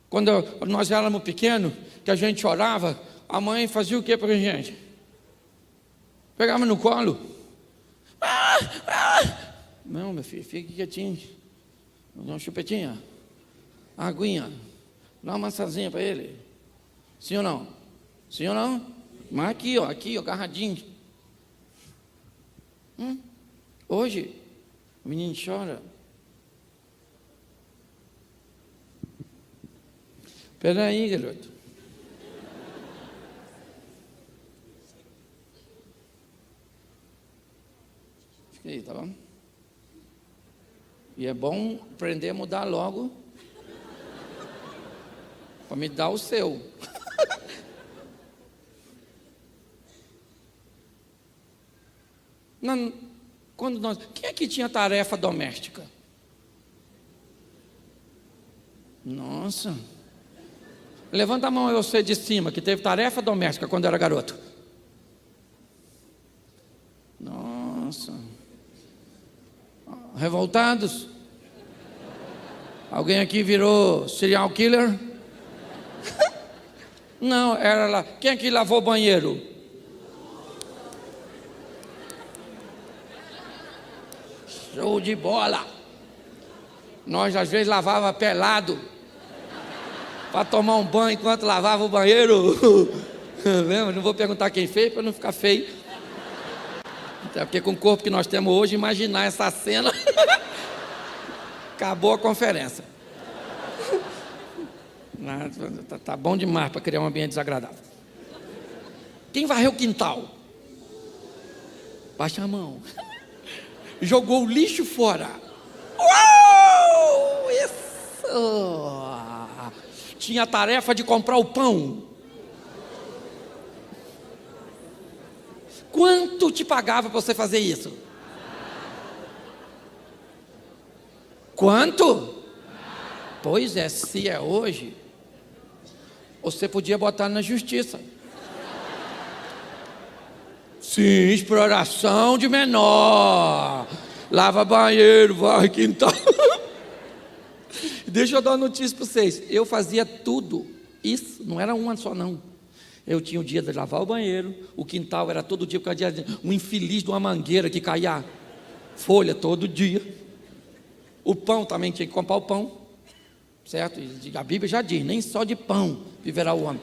Quando nós éramos pequenos, que a gente orava, a mãe fazia o que para a gente? Pegava no colo. Não, meu filho, fique quietinho. Dá uma chupetinha, uma aguinha, dá uma massazinha para ele. Sim ou não? Sim ou não? Mas aqui, ó, agarradinho. Hoje, o menino chora. Espera aí, garoto. Fica aí, tá bom? E é bom aprender a mudar logo, para me dar o seu. Quem aqui tinha tarefa doméstica? Nossa. Levanta a mão aí, você de cima, que teve tarefa doméstica quando era garoto. Nossa. Revoltados? Alguém aqui virou serial killer? Não, era lá. Quem aqui lavou o banheiro? Show de bola. Nós às vezes lavava pelado para tomar um banho enquanto lavava o banheiro. Não vou perguntar quem fez para não ficar feio. Até porque com o corpo que nós temos hoje, imaginar essa cena. Acabou a conferência. Tá bom demais para criar um ambiente desagradável. Quem varreu o quintal? Baixa a mão. Jogou o lixo fora. Uau! Isso! Tinha a tarefa de comprar o pão. Quanto te pagava para você fazer isso? Quanto? Pois é, se é hoje, você podia botar na justiça. Sim, exploração de menor. Lava banheiro, varre quintal. Deixa eu dar uma notícia para vocês. Eu fazia tudo isso, não era uma só não. Eu tinha o dia de lavar o banheiro, o quintal era todo dia, porque havia um infeliz de uma mangueira que caía folha todo dia. O pão também tinha que comprar o pão, certo? A Bíblia já diz, nem só de pão viverá o homem.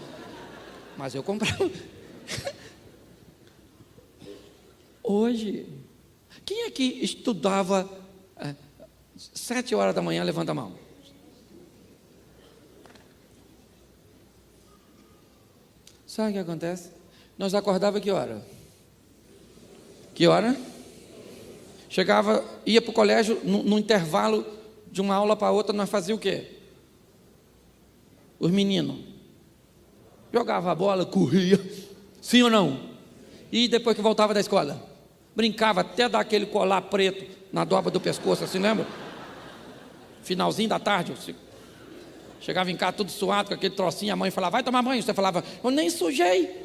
Mas eu comprava. Hoje, quem aqui estudava 7 horas da manhã, levanta a mão. Sabe o que acontece? Nós acordava que hora? Que hora? Chegava, ia para o colégio no intervalo de uma aula para outra nós fazíamos o quê? Os meninos jogava a bola, corria, sim ou não? E depois que voltava da escola, brincava até dar aquele colar preto na dobra do pescoço, assim, lembra? Finalzinho da tarde, chegava em casa tudo suado, com aquele trocinho, a mãe falava, vai tomar banho. Você falava, eu nem sujei.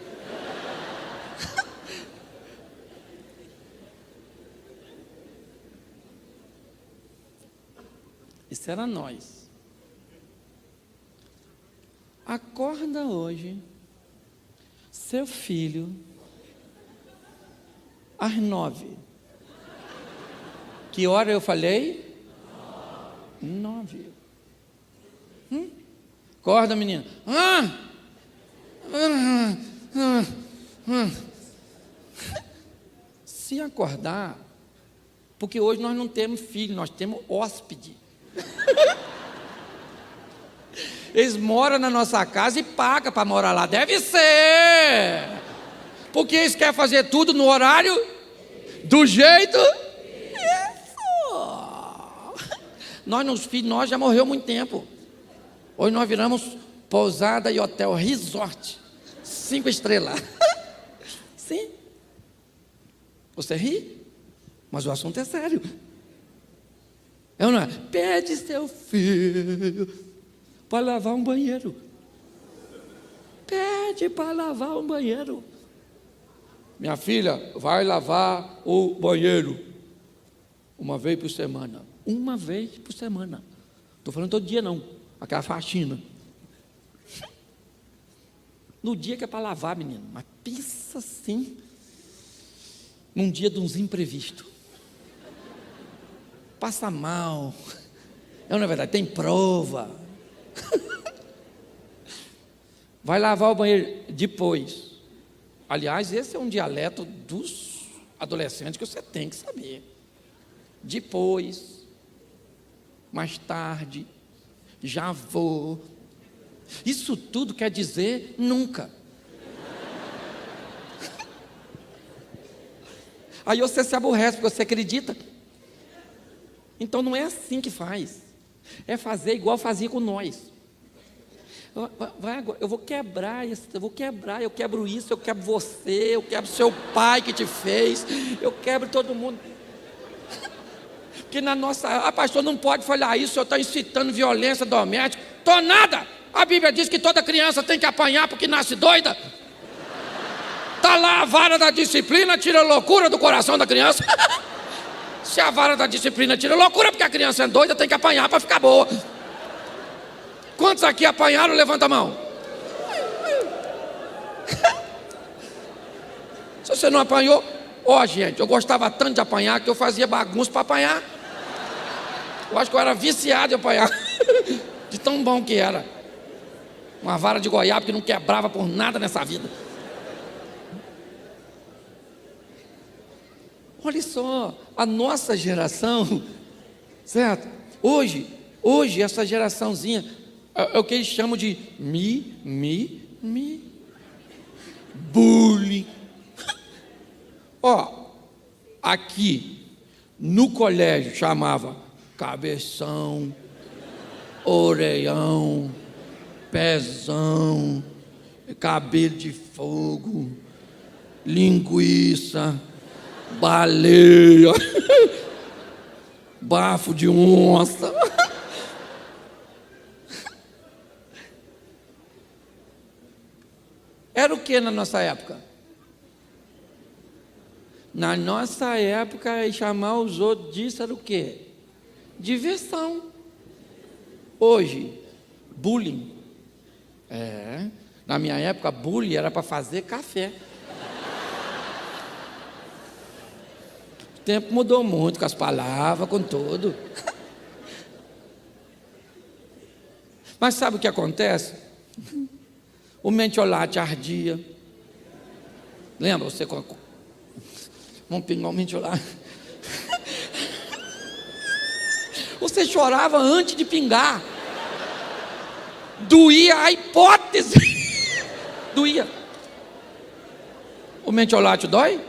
Isso era nós. Acorda hoje, seu filho, às 9. Que hora eu falei? 9. Acorda, menina. Se acordar, porque hoje nós não temos filho, nós temos hóspede. Eles moram na nossa casa e pagam para morar lá. Deve ser. Porque eles querem fazer tudo no horário, do jeito. Isso. Nós já morreu há muito tempo. Hoje nós viramos pousada e hotel, resort, 5 estrelas. Sim. Você ri? Mas o assunto é sério. É ou não é? Pede seu filho para lavar um banheiro. Pede para lavar um banheiro. Minha filha, vai lavar o banheiro 1 vez por semana. 1 vez por semana. Estou falando todo dia não. Aquela faxina. No dia que é para lavar, menino. Mas pensa assim. Num dia de uns imprevistos. Passa mal. Não é verdade? Tem prova. Vai lavar o banheiro depois. Aliás, esse é um dialeto dos adolescentes que você tem que saber. Depois, mais tarde, já vou. Isso tudo quer dizer nunca. Aí você se aborrece porque você acredita. Então não é assim que faz. É fazer igual fazia com nós. Vai agora, eu vou quebrar isso, eu quebro isso, eu quebro você, eu quebro seu pai que te fez, eu quebro todo mundo. Porque na nossa, pastor, não pode falar isso, eu estou incitando violência doméstica. Estou nada. A Bíblia diz que toda criança tem que apanhar porque nasce doida. Está lá a vara da disciplina, tira a loucura do coração da criança. Se a vara da disciplina tira a loucura porque a criança é doida, tem que apanhar para ficar boa. Quantos aqui apanharam? Levanta a mão. Se você não apanhou, gente, eu gostava tanto de apanhar que eu fazia bagunça para apanhar. Eu acho que eu era viciado em apanhar. De tão bom que era. Uma vara de goiaba que não quebrava por nada nessa vida. Olha só, a nossa geração, certo? Hoje essa geraçãozinha é o que eles chamam de bullying. Aqui no colégio chamava cabeção, orelhão, pezão, cabelo de fogo, linguiça, baleia, bafo de onça. Era o que na nossa época? Na nossa época, chamar os outros disso era o quê? Diversão. Hoje, bullying. Na minha época, bullying era para fazer café. O tempo mudou muito com as palavras, com tudo. Mas sabe o que acontece? O mentiolate ardia. Lembra você? Vamos pingar o mentiolate. Você chorava antes de pingar. Doía a hipótese. Doía. O mentiolate dói?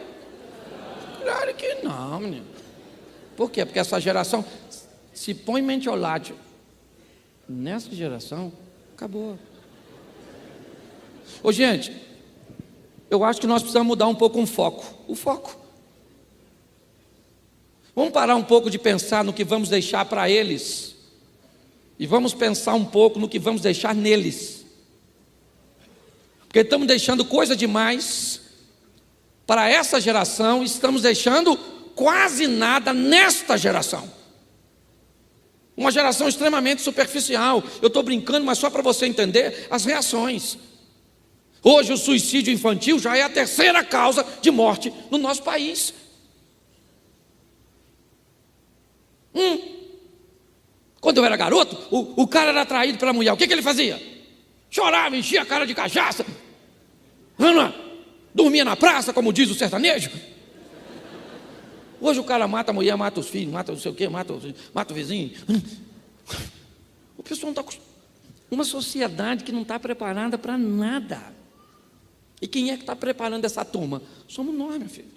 Claro que não, menino. Por quê? Porque essa geração... Se põe mentiolate nessa geração, acabou. Ô gente, eu acho que nós precisamos mudar um pouco o foco. Vamos parar um pouco de pensar no que vamos deixar para eles e vamos pensar um pouco no que vamos deixar neles. Porque estamos deixando coisa demais para essa geração, estamos deixando quase nada nesta geração. Uma geração extremamente superficial. Eu estou brincando, mas só para você entender as reações. Hoje o suicídio infantil já é a terceira causa de morte no nosso país. Quando eu era garoto, o cara era atraído pela mulher. O que ele fazia? Chorava, enchia a cara de cachaça, dormia na praça, como diz o sertanejo. Hoje o cara mata a mulher, mata os filhos, mata não sei o quê, mata o vizinho. O pessoal não está. Uma sociedade que não está preparada para nada. E quem é que está preparando essa turma? Somos nós, meu filho.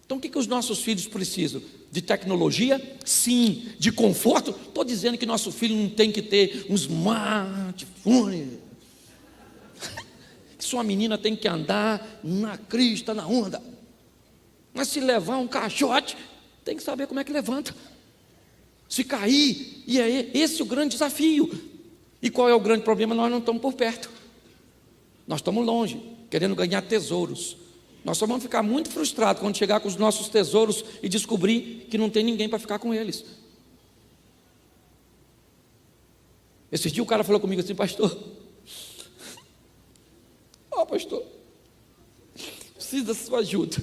Então o que os nossos filhos precisam? De tecnologia? Sim. De conforto? Estou dizendo que nosso filho não tem que ter um smartphone. Que sua menina tem que andar na crista, na onda. Mas se levar um caixote, tem que saber como é que levanta. Se cair, e é esse o grande desafio. E qual é o grande problema? Nós não estamos por perto. Nós estamos longe, querendo ganhar tesouros. Nós só vamos ficar muito frustrados quando chegar com os nossos tesouros e descobrir que não tem ninguém para ficar com eles. Esse dia o cara falou comigo assim: pastor, pastor, preciso da sua ajuda.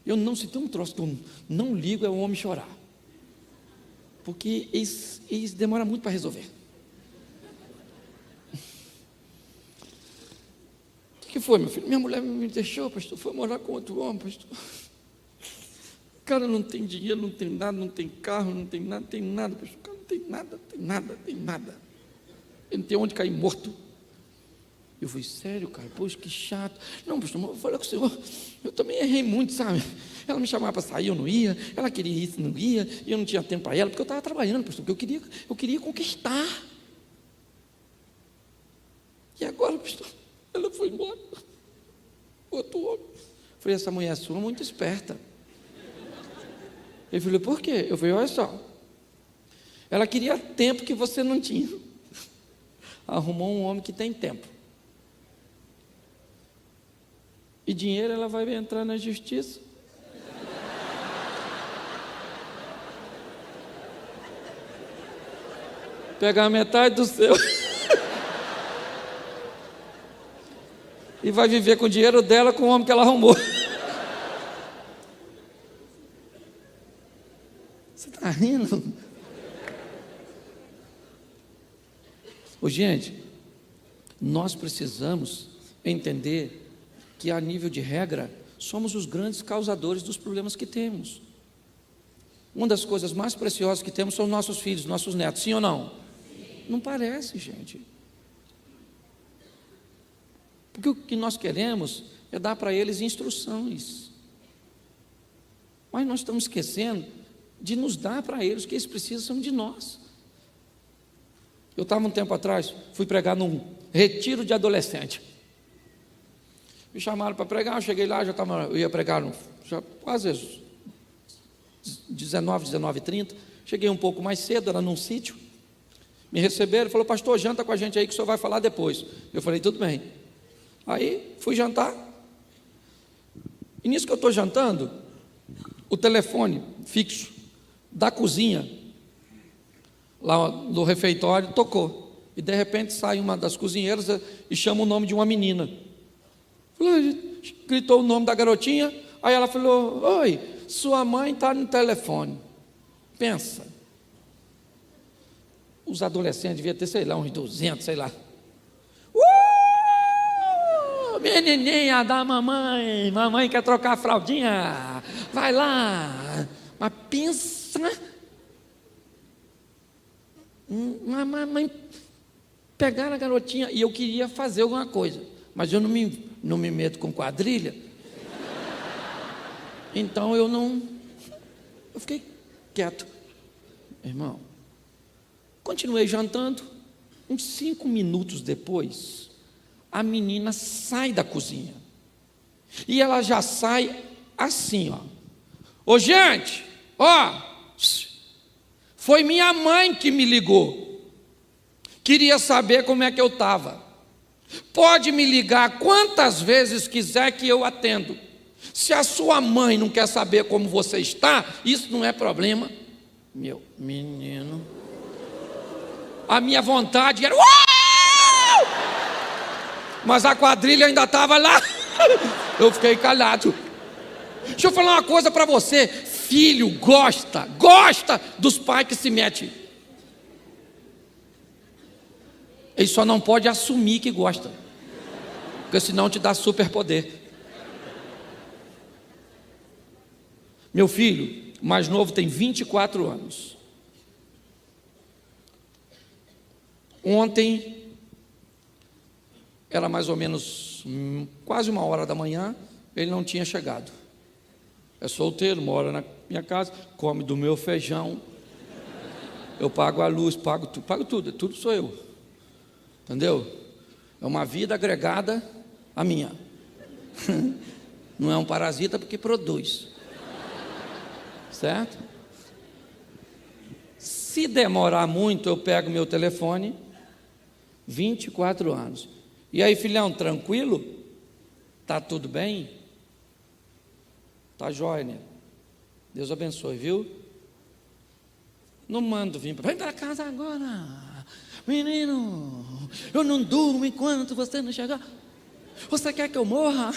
Eu não, se tem um troço que eu não ligo, é o homem chorar. Porque eles demoram muito para resolver. O que foi, meu filho? Minha mulher me deixou, pastor, foi morar com outro homem, pastor. O cara não tem dinheiro, não tem nada, não tem carro, não tem nada, pastor. O cara não tem nada. Ele não tem onde cair morto. Eu falei: sério, cara? Poxa, que chato. Não, pastor, eu falei com o senhor, eu também errei muito, sabe? Ela me chamava para sair, eu não ia. Ela queria isso, não ia. E eu não tinha tempo para ela, porque eu estava trabalhando, pastor, porque eu queria conquistar. E agora, pastor, ela foi embora. Outro homem. Eu falei: essa mulher sua é muito esperta. Ele falou: por quê? Eu falei: olha só, ela queria tempo que você não tinha. Arrumou um homem que tem tempo. E dinheiro, ela vai entrar na justiça. Pegar metade do seu. E vai viver com o dinheiro dela, com o homem que ela arrumou. Você está rindo? Gente, nós precisamos entender que, a nível de regra, somos os grandes causadores dos problemas que temos. Uma das coisas mais preciosas que temos são os nossos filhos, nossos netos, sim ou não? Sim. Não parece, gente. Porque o que nós queremos é dar para eles instruções. Mas nós estamos esquecendo de nos dar para eles o que eles precisam de nós. Eu estava um tempo atrás, fui pregar num retiro de adolescente. Me chamaram para pregar, eu cheguei lá, eu ia pregar já quase 19h30. Cheguei um pouco mais cedo, era num sítio. Me receberam, falou: pastor, janta com a gente aí que o senhor vai falar depois. Eu falei: tudo bem. Aí fui jantar. E nisso que eu estou jantando, o telefone fixo da cozinha, lá do refeitório, tocou. E de repente sai uma das cozinheiras e chama o nome de uma menina. Gritou o nome da garotinha. Aí ela falou: oi, sua mãe está no telefone. Pensa. Os adolescentes deviam ter, sei lá, uns 200, sei lá. Menininha da mamãe quer trocar a fraldinha, vai lá. Mas pensa, mamãe, pegaram a garotinha. E eu queria fazer alguma coisa, mas eu não me meto com quadrilha. Então eu fiquei quieto. Irmão, continuei jantando. Uns 5 minutos depois, a menina sai da cozinha. E ela já sai assim, ó. Ô gente, ó, foi minha mãe que me ligou. Queria saber como é que eu estava. Pode me ligar quantas vezes quiser que eu atendo. Se a sua mãe não quer saber como você está, isso não é problema. Meu menino, a minha vontade era... Uau! Mas a quadrilha ainda estava lá. Eu fiquei calado. Deixa eu falar uma coisa para você. Filho gosta dos pais que se metem. Ele só não pode assumir que gosta, porque senão te dá superpoder. Meu filho mais novo tem 24 anos. Ontem era mais ou menos quase 1h da manhã, ele não tinha chegado. É solteiro, mora na minha casa, come do meu feijão. Eu pago a luz, pago tudo sou eu. Entendeu? É uma vida agregada à minha. Não é um parasita porque produz. Certo? Se demorar muito, eu pego meu telefone. 24 anos. E aí, filhão, tranquilo? Tá tudo bem? Tá jóia, né? Deus abençoe, viu? Não mando vir vem para casa agora. Menino, eu não durmo enquanto você não chegar. Você quer que eu morra?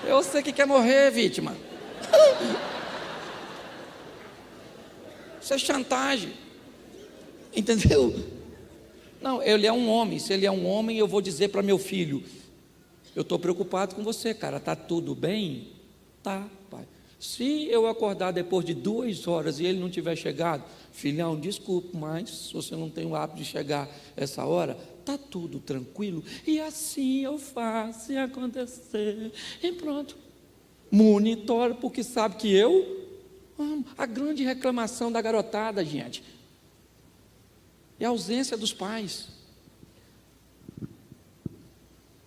Eu sei que quer morrer, vítima. Isso é chantagem. Entendeu? Não, ele é um homem. Se ele é um homem, eu vou dizer para meu filho: eu estou preocupado com você, cara. Está tudo bem? Tá, pai. Se eu acordar depois de 2 horas e ele não tiver chegado, filhão, desculpe, mas se você não tem o hábito de chegar essa hora, está tudo tranquilo. E assim eu faço e acontecer. E pronto. Monitoro, porque sabe que eu amo. A grande reclamação da garotada, gente, é a ausência dos pais.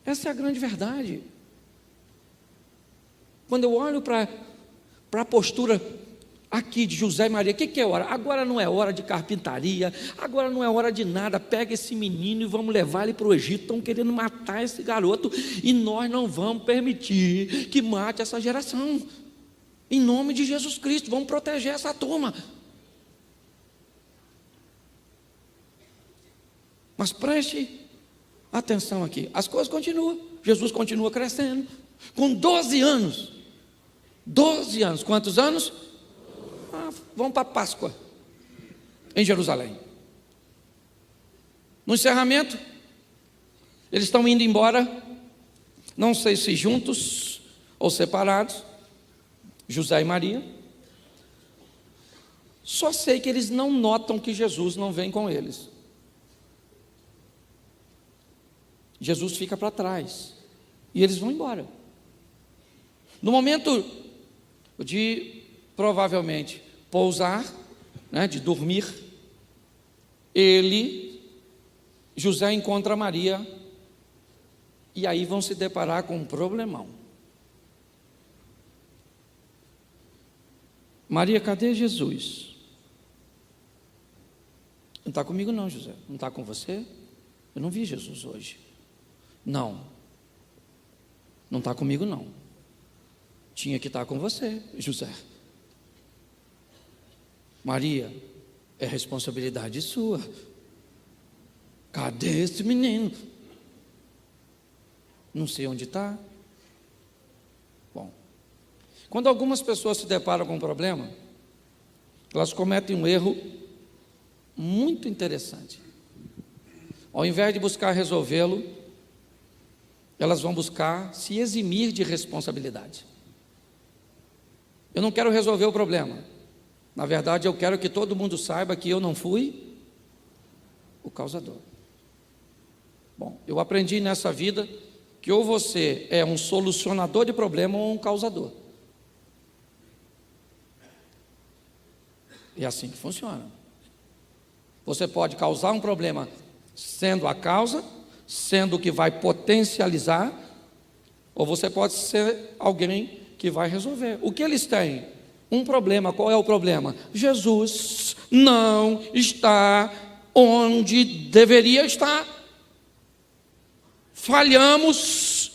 Essa é a grande verdade. Quando eu olho para a postura aqui de José e Maria, o que é hora? Agora não é hora de carpintaria, agora não é hora de nada. Pega esse menino e vamos levar ele para o Egito. Estão querendo matar esse garoto e nós não vamos permitir que mate essa geração. Em nome de Jesus Cristo, vamos proteger essa turma. Mas preste atenção aqui, as coisas continuam, Jesus continua crescendo, com 12 anos, quantos anos? Vão para a Páscoa, em Jerusalém. No encerramento, eles estão indo embora, não sei se juntos ou separados, José e Maria. Só sei que eles não notam que Jesus não vem com eles. Jesus fica para trás e eles vão embora. No momento de provavelmente pousar, né, de dormir, José encontra Maria e aí vão se deparar com um problemão. Maria, cadê Jesus? Não está comigo não, José. Não está com você? Eu não vi Jesus hoje. Não está comigo não. Tinha que estar com você, José. Maria, é responsabilidade sua. Cadê esse menino? Não sei onde está. Bom, quando algumas pessoas se deparam com um problema, elas cometem um erro muito interessante. Ao invés de buscar resolvê-lo, elas vão buscar se eximir de responsabilidade. Eu não quero resolver o problema. Na verdade, eu quero que todo mundo saiba que eu não fui o causador. Bom, eu aprendi nessa vida que ou você é um solucionador de problema ou um causador. É assim que funciona. Você pode causar um problema sendo a causa, sendo o que vai potencializar, ou você pode ser alguém que vai resolver. O que eles têm? Um problema. Qual é o problema? Jesus não está onde deveria estar. Falhamos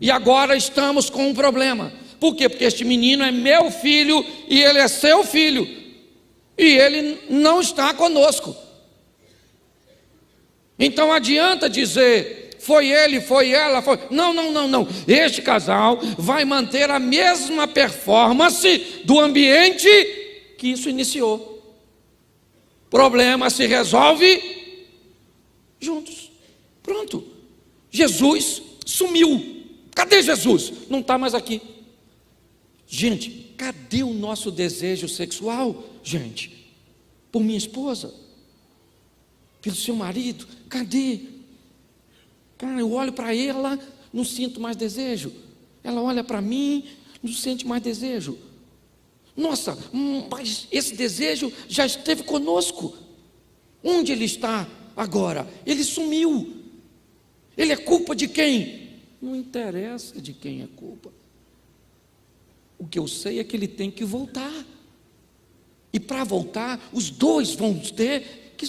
e agora estamos com um problema. Por quê? Porque este menino é meu filho e ele é seu filho e ele não está conosco. Então adianta dizer foi ele, foi ela, foi... Não. Este casal vai manter a mesma performance do ambiente que isso iniciou. Problema se resolve juntos. Pronto. Jesus sumiu. Cadê Jesus? Não está mais aqui. Gente, cadê o nosso desejo sexual? Gente, por minha esposa, pelo seu marido, cadê? Cara, eu olho para ela, não sinto mais desejo. Ela olha para mim, não sente mais desejo. Nossa, mas esse desejo já esteve conosco. Onde ele está agora? Ele sumiu. Ele é culpa de quem? Não interessa de quem é culpa. O que eu sei é que ele tem que voltar. E para voltar, os dois vão ter que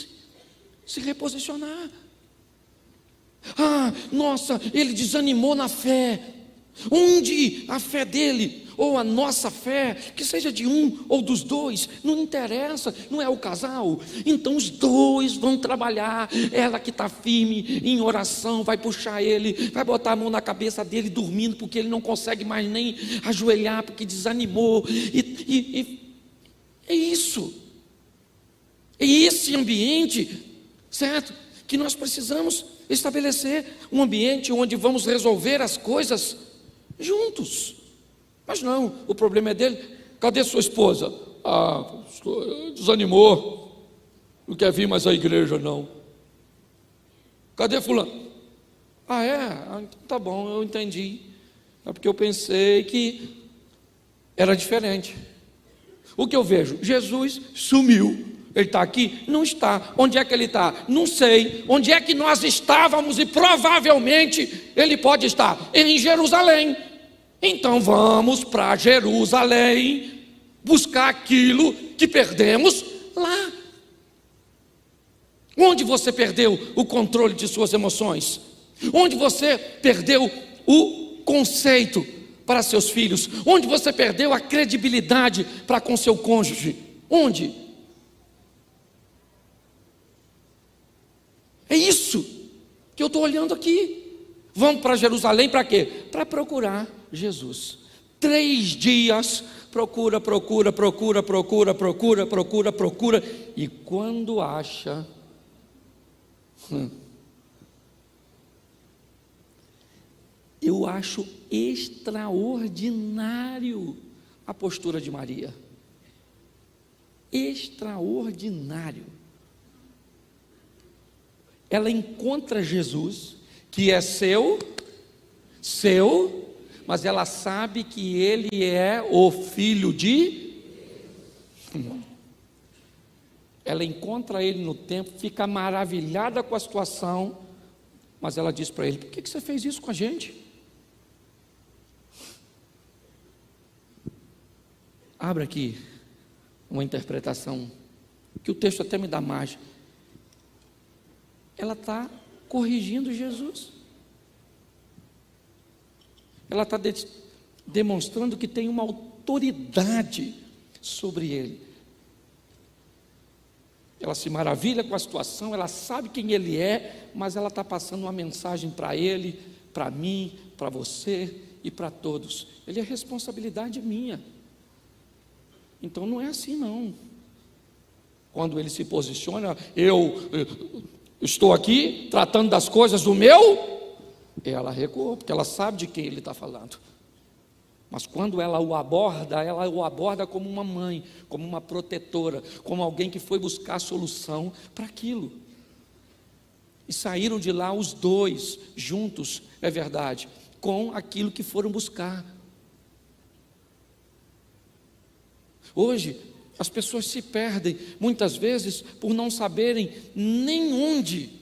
se reposicionar. Nossa, ele desanimou na fé. Onde a fé dele, ou a nossa fé, que seja de um ou dos dois, não interessa, não é o casal. Então os dois vão trabalhar. Ela que está firme em oração, vai puxar ele, vai botar a mão na cabeça dele dormindo, porque ele não consegue mais nem ajoelhar, porque desanimou. É isso. É esse ambiente, certo? Que nós precisamos estabelecer um ambiente onde vamos resolver as coisas juntos. Mas não, o problema é dele. Cadê sua esposa? Desanimou, não quer vir mais à igreja não. Cadê fulano? Então tá bom, eu entendi. É porque eu pensei que era diferente. O que eu vejo? Jesus sumiu. Ele está aqui? Não está. Onde é que ele está? Não sei. Onde é que nós estávamos e provavelmente ele pode estar? Em Jerusalém. Então vamos para Jerusalém buscar aquilo que perdemos lá. Onde você perdeu o controle de suas emoções? Onde você perdeu o conceito para seus filhos? Onde você perdeu a credibilidade para com seu cônjuge? Onde? É isso que eu estou olhando aqui. Vamos para Jerusalém para quê? Para procurar Jesus. 3 dias, procura. E quando acha, eu acho extraordinário a postura de Maria. Extraordinário. Ela encontra Jesus, que é seu, mas ela sabe que ele é o filho de... Ela encontra ele no templo, fica maravilhada com a situação, mas ela diz para ele: por que você fez isso com a gente? Abra aqui uma interpretação, que o texto até me dá mais. Ela está corrigindo Jesus. Ela está demonstrando que tem uma autoridade sobre ele. Ela se maravilha com a situação, ela sabe quem ele é, mas ela está passando uma mensagem para ele, para mim, para você e para todos. Ele é responsabilidade minha. Então não é assim não. Quando ele se posiciona, eu estou aqui tratando das coisas do meu, ela recuou, porque ela sabe de quem ele está falando. Mas quando ela o aborda como uma mãe, como uma protetora, como alguém que foi buscar solução para aquilo. E saíram de lá os dois juntos, é verdade, com aquilo que foram buscar. Hoje, As pessoas se perdem, muitas vezes, por não saberem nem onde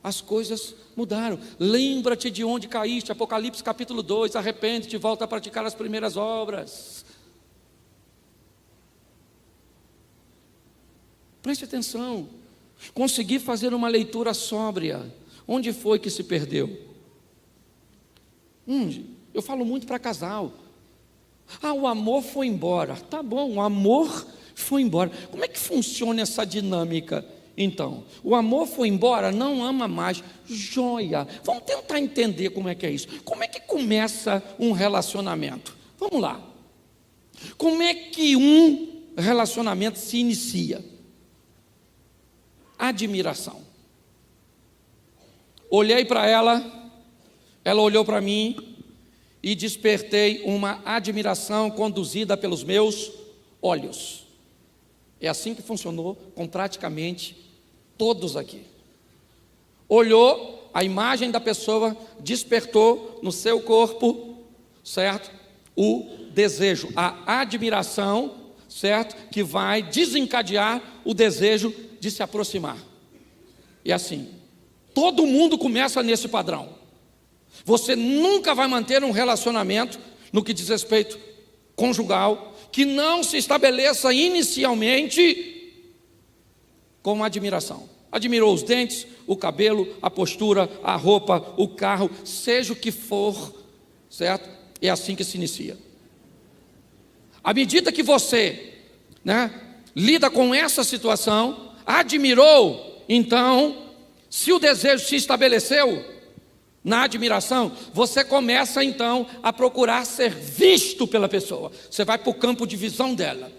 as coisas mudaram. Lembra-te de onde caíste, Apocalipse capítulo 2, arrepende-te e volta a praticar as primeiras obras. Preste atenção, consegui fazer uma leitura sóbria. Onde foi que se perdeu? Eu falo muito para casal. O amor foi embora. Tá bom, o amor foi embora. Como é que funciona essa dinâmica? Então, o amor foi embora, não ama mais. Joia. Vamos tentar entender como é que é isso. Como é que começa um relacionamento? Vamos lá. Como é que um relacionamento se inicia? Admiração. Olhei para ela, ela olhou para mim e despertei uma admiração conduzida pelos meus olhos. É assim que funcionou com praticamente todos aqui. Olhou, a imagem da pessoa despertou no seu corpo, certo? O desejo, a admiração, certo? Que vai desencadear o desejo de se aproximar. E assim, todo mundo começa nesse padrão. Você nunca vai manter um relacionamento no que diz respeito conjugal que não se estabeleça inicialmente com admiração. Admirou os dentes, o cabelo, a postura, a roupa, o carro, seja o que for, certo? É assim que se inicia. À medida que você, lida com essa situação, admirou, então, se o desejo se estabeleceu na admiração, você começa então a procurar ser visto pela pessoa. Você vai para o campo de visão dela,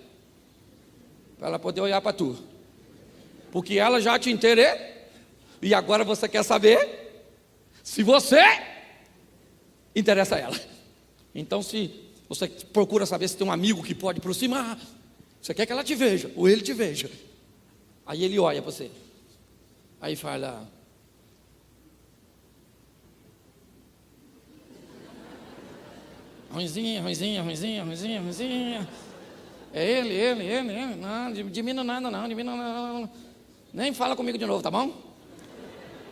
para ela poder olhar para tu, porque ela já te interessou, e agora você quer saber se você interessa a ela. Então, se você procura saber se tem um amigo que pode aproximar, você quer que ela te veja, ou ele te veja, aí ele olha para você, aí fala: ruinzinha. É ele. Não, de mim não nada não, de mim não. Nem fala comigo de novo, tá bom?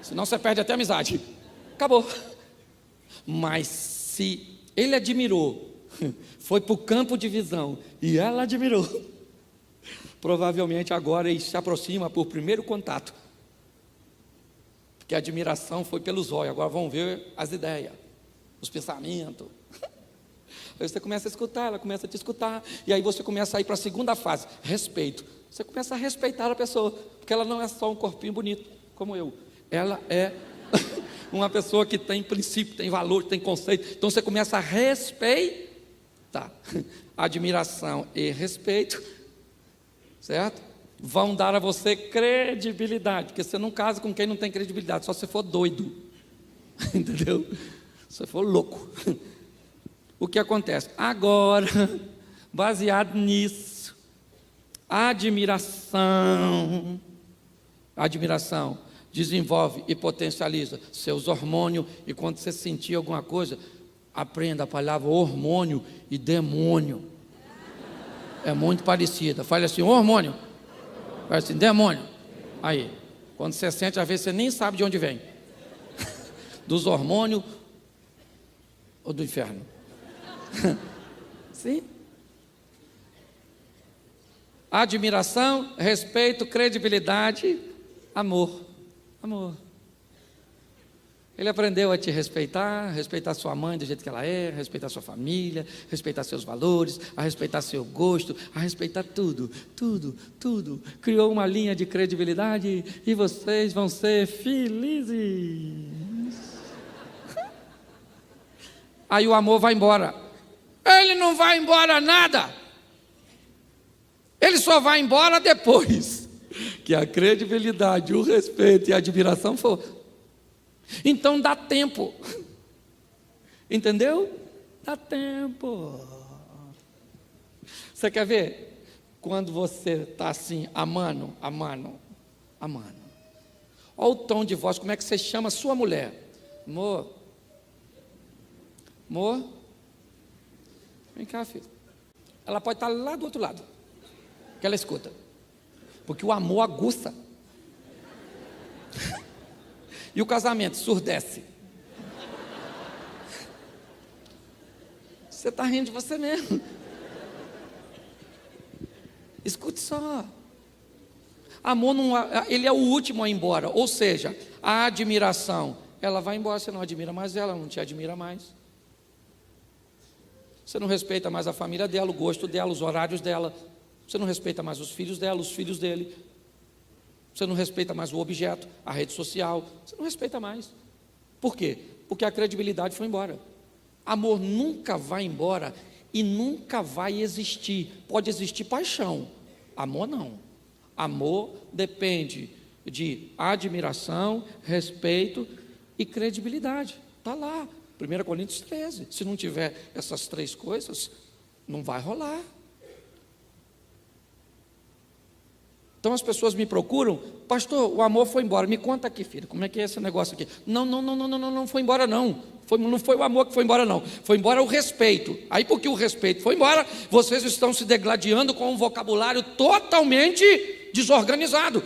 Senão você perde até a amizade. Acabou. Mas se ele admirou, foi para o campo de visão, e ela admirou, provavelmente agora ele se aproxima por primeiro contato. Porque a admiração foi pelos olhos, agora vão ver as ideias, os pensamentos. Aí você começa a escutar, ela começa a te escutar, e aí você começa a ir para a segunda fase, respeito. Você começa a respeitar a pessoa, porque ela não é só um corpinho bonito, como eu. Ela é uma pessoa que tem princípio, tem valor, tem conceito. Então você começa a respeitar. Admiração e respeito, certo? Vão dar a você credibilidade, porque você não casa com quem não tem credibilidade, só se for doido. Entendeu? Se for louco. O que acontece? Agora, baseado nisso, admiração desenvolve e potencializa seus hormônios, e quando você sentir alguma coisa, aprenda a palavra hormônio e demônio. É muito parecida. Fale assim: hormônio. Fale assim: demônio. Aí, quando você sente, às vezes você nem sabe de onde vem. Dos hormônios ou do inferno. Sim. Admiração, respeito, credibilidade, amor. Ele aprendeu a te respeitar sua mãe do jeito que ela é, respeitar sua família, respeitar seus valores, a respeitar seu gosto, a respeitar tudo. Criou uma linha de credibilidade e vocês vão ser felizes. Aí o amor vai embora. Ele não vai embora nada. Ele só vai embora depois que a credibilidade, o respeito e a admiração for. Então dá tempo. Entendeu? Dá tempo. Você quer ver? Quando você está assim, amando. Olha o tom de voz, como é que você chama a sua mulher? Amor. Vem cá, filho. Ela pode estar lá do outro lado. que ela escuta. Porque o amor aguça. E o casamento surdece. Você está rindo de você mesmo. Escute só. Amor não, ele é o último a ir embora. Ou seja, a admiração, ela vai embora, você não admira mais ela, não te admira mais. Você não respeita mais a família dela, o gosto dela, os horários dela. Você não respeita mais os filhos dela, os filhos dele. Você não respeita mais o objeto, a rede social. Você não respeita mais. Por quê? Porque a credibilidade foi embora. Amor nunca vai embora e nunca vai existir. Pode existir paixão. Amor não. Amor depende de admiração, respeito e credibilidade. Está lá. 1 Coríntios 13. Se não tiver essas três coisas, não vai rolar. Então as pessoas me procuram, pastor, o amor foi embora. Me conta aqui, filho, como é que é esse negócio aqui? Não foi embora não. Não foi o amor que foi embora não. Foi embora o respeito. Aí porque o respeito foi embora, vocês estão se degladiando com um vocabulário totalmente desorganizado.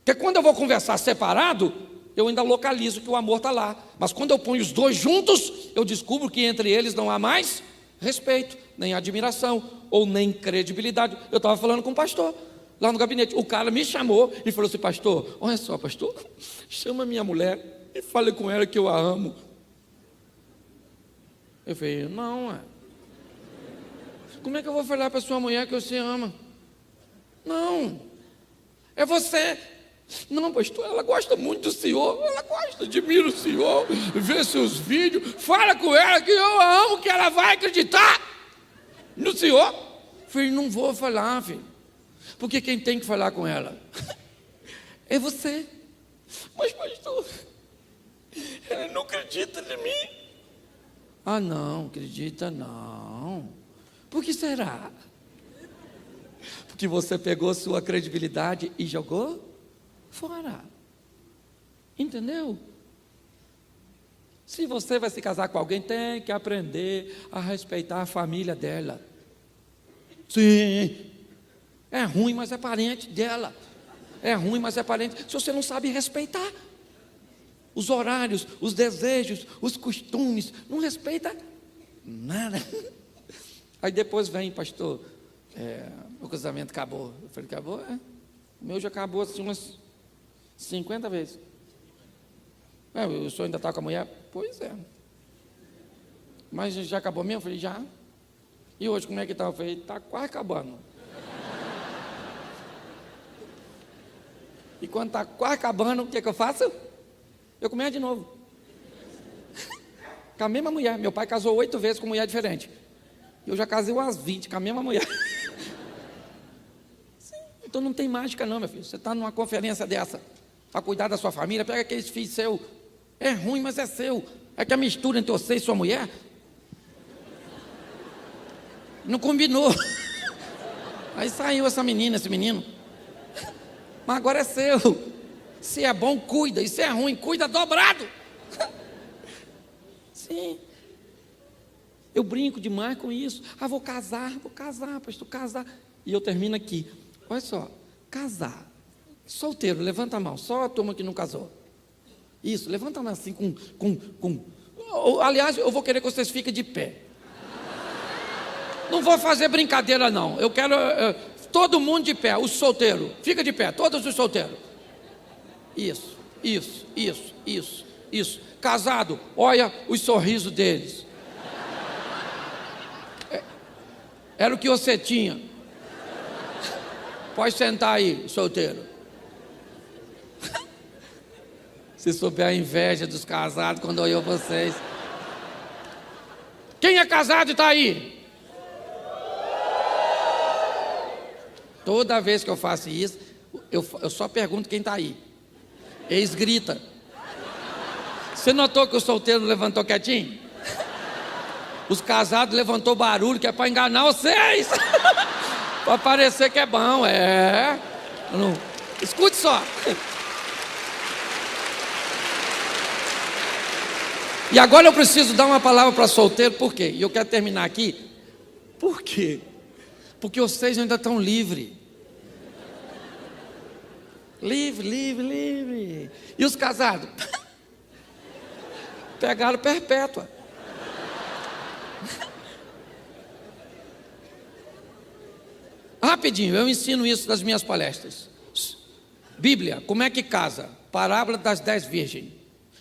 Porque quando eu vou conversar separado, eu ainda localizo que o amor está lá. Mas quando eu ponho os dois juntos, eu descubro que entre eles não há mais respeito, nem admiração, ou nem credibilidade. Eu estava falando com o pastor, lá no gabinete. O cara me chamou e falou assim, pastor, olha só, pastor, chama minha mulher e fale com ela que eu a amo. Eu falei, não, como é que eu vou falar para sua mulher que você ama? Não, é você. Não, pastor, ela gosta muito do senhor, ela gosta, admira o senhor, vê seus vídeos, fala com ela que eu a amo, que ela vai acreditar no senhor. Filho, não vou falar, filho, porque quem tem que falar com ela é você. Mas pastor, ela não acredita em mim. Ah não, acredita não. Por que será? Porque você pegou sua credibilidade e jogou fora. Entendeu? Se você vai se casar com alguém, tem que aprender a respeitar a família dela. Sim, é ruim, mas é parente dela. É ruim, mas é parente. Se você não sabe respeitar os horários, os desejos, os costumes, não respeita nada. Aí depois vem, pastor, o casamento acabou. Eu falei, acabou? O meu já acabou assim umas 50 vezes. O senhor ainda está com a mulher? Pois é. Mas já acabou mesmo? Eu falei, já. E hoje como é que está? Eu falei, está quase acabando. E quando está quase acabando, o que eu faço? Eu começo de novo. Com a mesma mulher. Meu pai casou 8 vezes com mulher diferente. Eu já casei umas 20 com a mesma mulher. Sim. Então não tem mágica não, meu filho. Você está numa conferência dessa, para cuidar da sua família, pega aqueles filhos seus. É ruim, mas é seu. É que a mistura entre você e sua mulher não combinou. Aí saiu essa menina, esse menino. Mas agora é seu. Se é bom, cuida. E se é ruim, cuida dobrado. Sim. Eu brinco demais com isso. Vou casar, pastor, casar. E eu termino aqui. Olha só, casar. Solteiro, levanta a mão. Só a turma que não casou. Isso, levanta a mão assim Aliás, eu vou querer que vocês fiquem de pé. Não vou fazer brincadeira não. Eu quero todo mundo de pé, os solteiros. Fica de pé, todos os solteiros. Isso. Casado, olha os sorrisos deles. Era o que você tinha. Pode sentar aí, solteiro. Se souber a inveja dos casados quando olhou vocês. Quem é casado e está aí? Toda vez que eu faço isso, eu só pergunto quem está aí. Eles gritam. Você notou que o solteiro levantou quietinho? Os casados levantou barulho, que é para enganar vocês. Para parecer que é bom, Não. Escute só. E agora eu preciso dar uma palavra para solteiro, por quê? E eu quero terminar aqui. Por quê? Porque vocês ainda estão livres. Livre. E os casados? Pegaram perpétua. Rapidinho, eu ensino isso nas minhas palestras. Bíblia, como é que casa? Parábola das 10 virgens.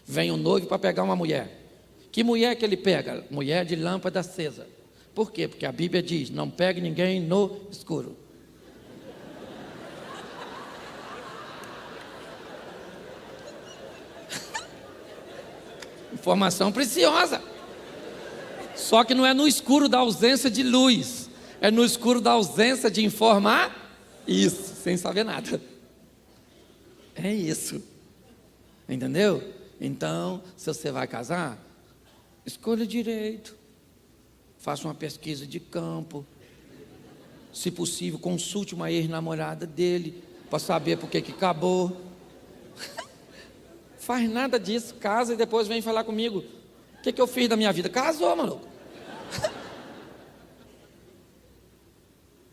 Vem o noivo para pegar uma mulher. Que mulher que ele pega? Mulher de lâmpada acesa. Por quê? Porque a Bíblia diz, não pegue ninguém no escuro. Informação preciosa. Só que não é no escuro da ausência de luz. É no escuro da ausência de informar. Isso, sem saber nada. É isso. Entendeu? Então, se você vai casar, escolha direito. Faça uma pesquisa de campo. Se possível, consulte uma ex-namorada dele para saber por que acabou. Faz nada disso, casa e depois vem falar comigo. O que eu fiz da minha vida? Casou, maluco.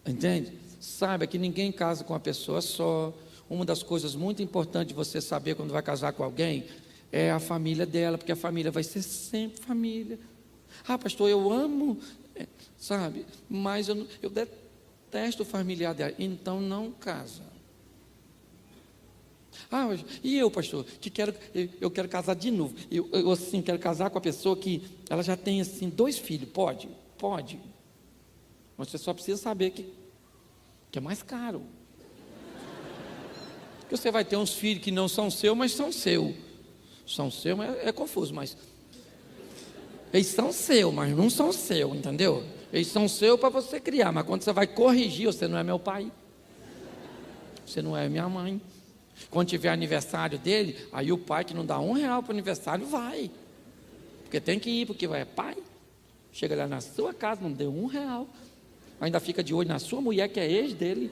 Entende? Saiba que ninguém casa com uma pessoa só. Uma das coisas muito importantes de você saber quando vai casar com alguém é a família dela, porque a família vai ser sempre família. Ah, pastor, eu amo, sabe, mas eu detesto o familiar dela. Então não casa. Ah, e eu, pastor, eu quero casar de novo. Eu assim, quero casar com a pessoa que ela já tem assim 2 filhos. Pode. Mas você só precisa saber que é mais caro. Porque você vai ter uns filhos que não são seus, mas são seus. São seus, mas é confuso, mas eles são seus, mas não são seus, entendeu? Eles são seus para você criar, mas quando você vai corrigir, você não é meu pai. Você não é minha mãe. Quando tiver aniversário dele, aí o pai que não dá R$1 para o aniversário vai. Porque tem que ir, porque é pai. Chega lá na sua casa, não deu R$1. Ainda fica de olho na sua mulher, que é ex dele.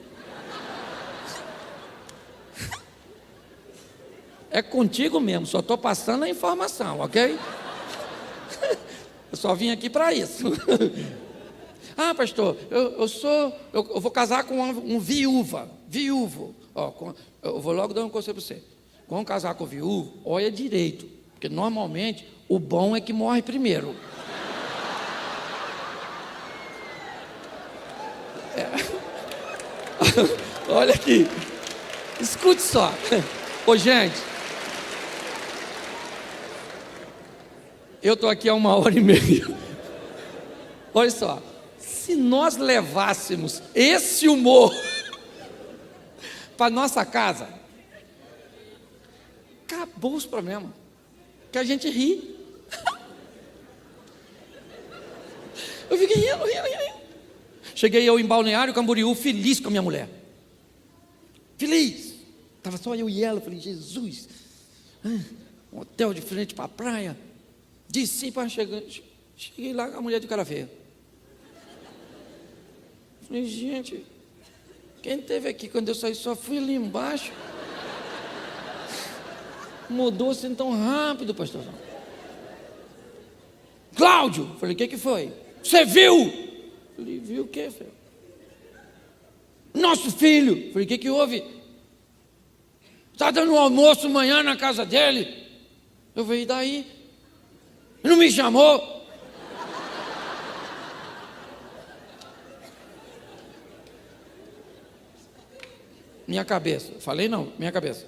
É contigo mesmo, só estou passando a informação, ok? Eu só vim aqui para isso. Ah, pastor, eu vou casar com um viúvo. Ó, eu vou logo dar um conselho para você. Quando casar com viúvo, olha direito, porque normalmente o bom é que morre primeiro. Olha aqui, escute só. Ô, gente, eu estou aqui há 1h30. Olha só, se nós levássemos esse humor para nossa casa, acabou os problemas, que a gente ri. Eu fiquei rindo. Cheguei eu em Balneário Camboriú, feliz com a minha mulher. Feliz. Estava só eu e ela. Falei, Jesus, um hotel de frente para a praia. Desci para chegar. Cheguei lá, a mulher de cara feia. Falei, gente, quem esteve aqui quando eu saí só fui ali embaixo. Mudou assim tão rápido, pastorzão. Cláudio! Falei, o que foi? Você viu? Falei, viu o quê, filho? Nosso filho! Falei, o que houve? Está dando um almoço amanhã na casa dele. Eu falei, e daí? Não me chamou? Minha cabeça. Falei não, minha cabeça.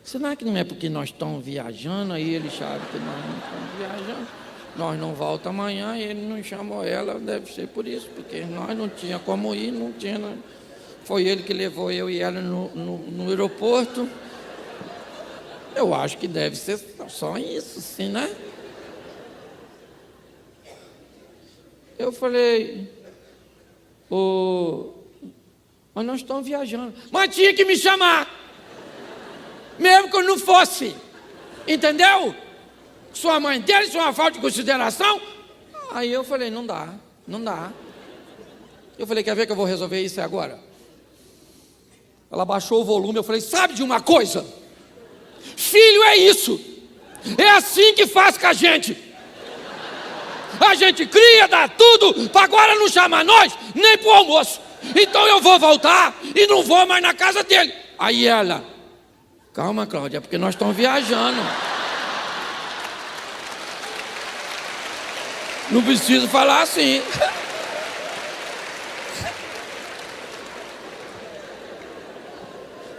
Será que não é porque nós estamos viajando, aí ele sabe que nós não estamos viajando? Nós não voltamos amanhã e ele não chamou ela, deve ser por isso, porque nós não tinha como ir, não tinha. Foi ele que levou eu e ela no aeroporto. Eu acho que deve ser só isso, sim, né? Eu falei, mas nós estamos viajando. Mas tinha que me chamar, mesmo que eu não fosse, entendeu? Sua mãe dele, isso é uma falta de consideração. Aí eu falei, não dá. Eu falei, quer ver que eu vou resolver isso agora? Ela baixou o volume, eu falei, sabe de uma coisa? Filho é isso. É assim que faz com a gente. A gente cria, dá tudo, para agora não chama nós nem para o almoço. Então eu vou voltar e não vou mais na casa dele. Aí ela, calma, Cláudia, é porque nós estamos viajando. Não preciso falar assim.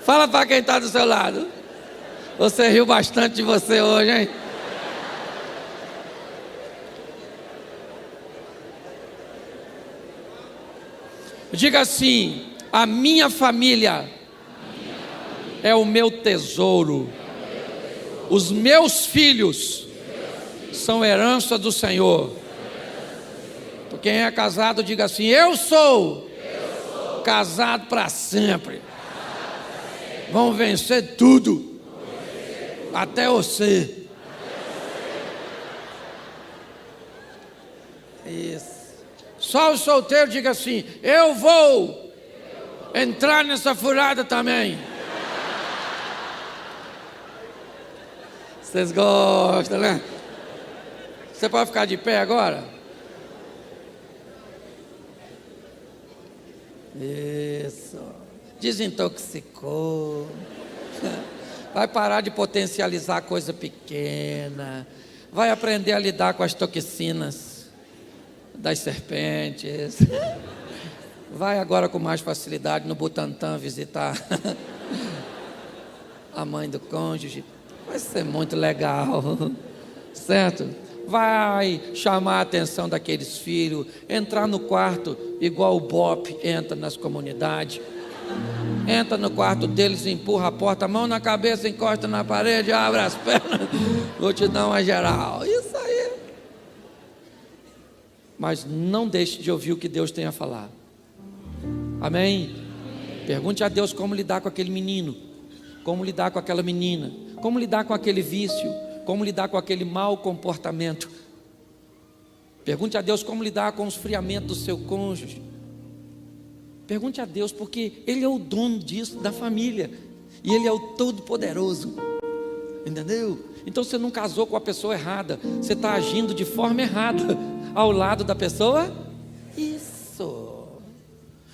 Fala para quem está do seu lado. Você riu bastante de você hoje, hein? Diga assim: a minha família é o meu tesouro. Os meus filhos são herança do Senhor. Quem é casado, diga assim: eu sou casado para sempre. Vamos vencer tudo. Até você. Isso. Só o solteiro, diga assim: eu vou entrar nessa furada também. Vocês gostam, né? Você pode ficar de pé agora? Isso. Desintoxicou. Vai parar de potencializar coisa pequena. Vai aprender a lidar com as toxinas das serpentes. Vai agora com mais facilidade no Butantã visitar a mãe do cônjuge. Vai ser muito legal, certo? Vai chamar a atenção daqueles filhos, entrar no quarto igual o Bop entra nas comunidades. Entra no quarto deles, empurra a porta, mão na cabeça, encosta na parede, abre as pernas, vou te dar uma geral. Isso aí. Mas não deixe de ouvir o que Deus tem a falar. Amém? Pergunte a Deus como lidar com aquele menino, como lidar com aquela menina, como lidar com aquele vício, como lidar com aquele mau comportamento. Pergunte a Deus como lidar com o esfriamento do seu cônjuge. Pergunte a Deus, porque Ele é o dono disso, da família, e Ele é o Todo-Poderoso. Entendeu? Então você não casou com a pessoa errada, você está agindo de forma errada ao lado da pessoa. Isso.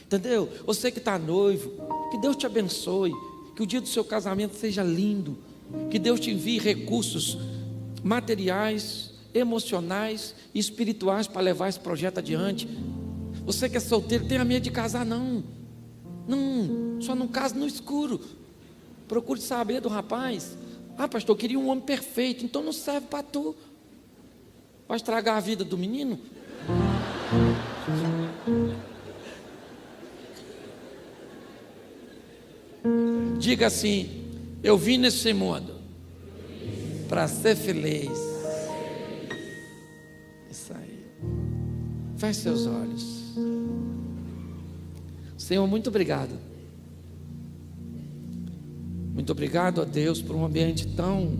Entendeu? Você que está noivo, que Deus te abençoe, que o dia do seu casamento seja lindo, que Deus te envie recursos materiais, emocionais e espirituais para levar esse projeto adiante. Você que é solteiro, tenha medo de casar, não. Não, só não case no escuro. Procure saber do rapaz. Ah, pastor, eu queria um homem perfeito, então não serve para tu. Vai estragar a vida do menino? Diga assim: eu vim nesse mundo para ser feliz. Isso aí. Feche seus olhos. Senhor, muito obrigado. Muito obrigado a Deus por um ambiente tão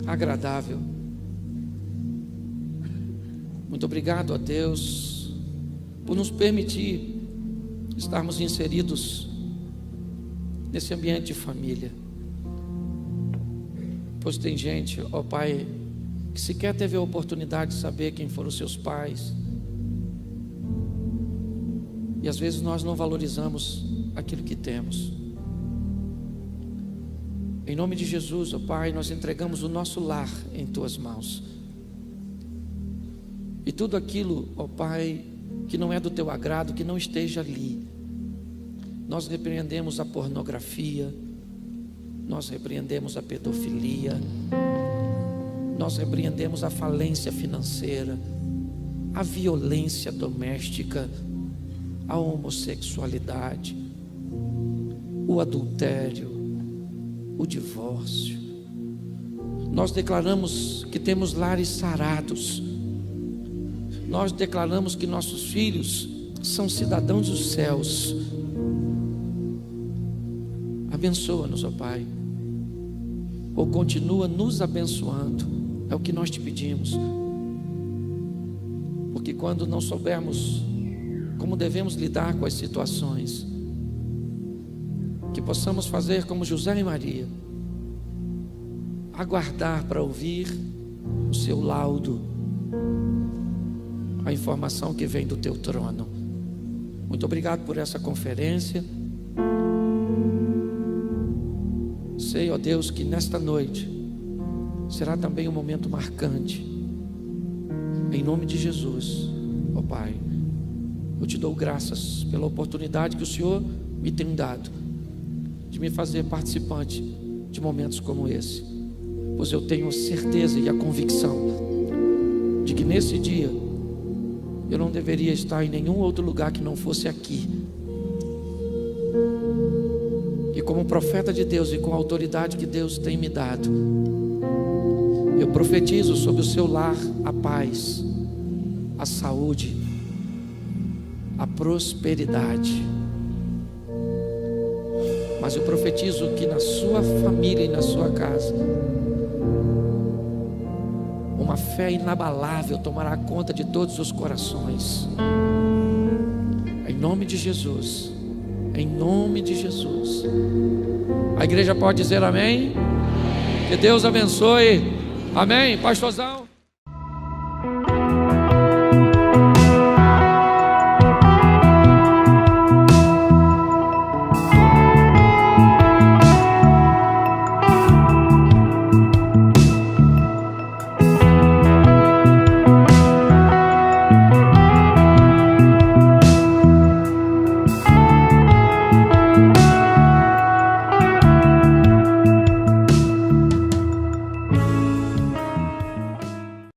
agradável. Muito obrigado a Deus por nos permitir estarmos inseridos nesse ambiente de família. Pois tem gente, ó Pai, que sequer teve a oportunidade de saber quem foram os seus pais. E às vezes nós não valorizamos aquilo que temos. Em nome de Jesus, ó Pai, nós entregamos o nosso lar em Tuas mãos. E tudo aquilo, ó Pai, que não é do Teu agrado, que não esteja ali. Nós repreendemos a pornografia, nós repreendemos a pedofilia, nós repreendemos a falência financeira, a violência doméstica, a homossexualidade, o adultério, o divórcio. Nós declaramos que temos lares sarados. Nós declaramos que nossos filhos são cidadãos dos céus. Abençoa-nos, ó Pai, ou continua nos abençoando, é o que nós te pedimos, porque quando não soubermos como devemos lidar com as situações, que possamos fazer como José e Maria, aguardar para ouvir o seu laudo, a informação que vem do teu trono. Muito obrigado por essa conferência. Sei, ó Deus, que nesta noite será também um momento marcante. Em nome de Jesus, ó Pai, eu te dou graças pela oportunidade que o Senhor me tem dado de me fazer participante de momentos como esse, pois eu tenho certeza e a convicção de que nesse dia eu não deveria estar em nenhum outro lugar que não fosse aqui. E como profeta de Deus e com a autoridade que Deus tem me dado, eu profetizo sobre o seu lar a paz, a saúde, a prosperidade. Mas eu profetizo que na sua família e na sua casa, uma fé inabalável tomará conta de todos os corações. Em nome de Jesus. Em nome de Jesus. A igreja pode dizer amém? Que Deus abençoe. Amém, pastorzão.